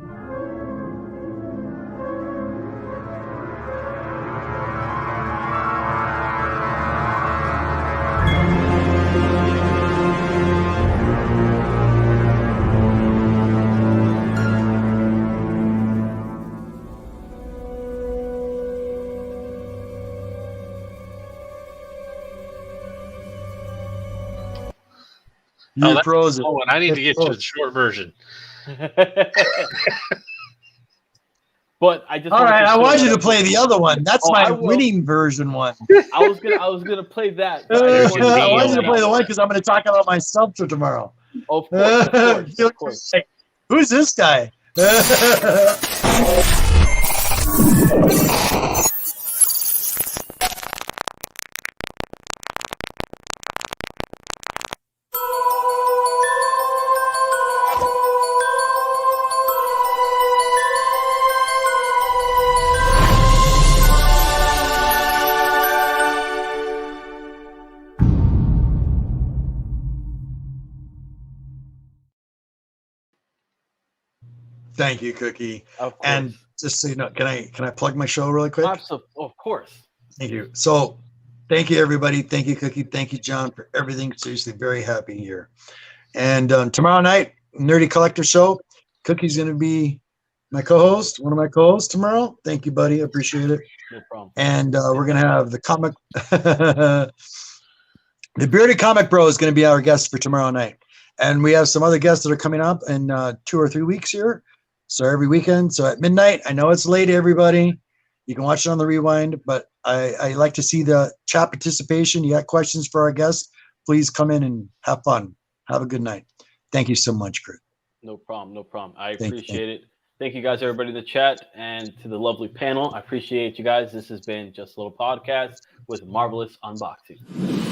You're frozen. Oh, and I need to get you the short version. But I just All right, I want you to that- play the other one. That's Oh, I my will. winning version one. I was gonna play that. but I just wanted want you to know play the that. one because I'm going to talk about myself for tomorrow. Of course, You're of course. like, who's this guy? Thank you, Cookie. Of course. And just so you know, can I plug my show really quick? Of course. Thank you. So, thank you, everybody. Thank you, Cookie. Thank you, John, for everything. Seriously, very happy here. And tomorrow night, Nerdy Collector Show. Cookie's going to be my co-host, one of my co-hosts tomorrow. Thank you, buddy. I appreciate it. No problem. And we're going to have the comic, the Bearded Comic Bro is going to be our guest for tomorrow night. And we have some other guests that are coming up in 2 or 3 weeks here. So every weekend. So at midnight, I know it's late, everybody. You can watch it on the rewind, but I like to see the chat participation. You got questions for our guests, please come in and have fun. Have a good night. Thank you so much, Chris. No problem. No problem. I Thank you. appreciate it. Thank you guys, everybody in the chat, and to the lovely panel. I appreciate you guys. This has been Just a Little Podcast with Marvelous Unboxing.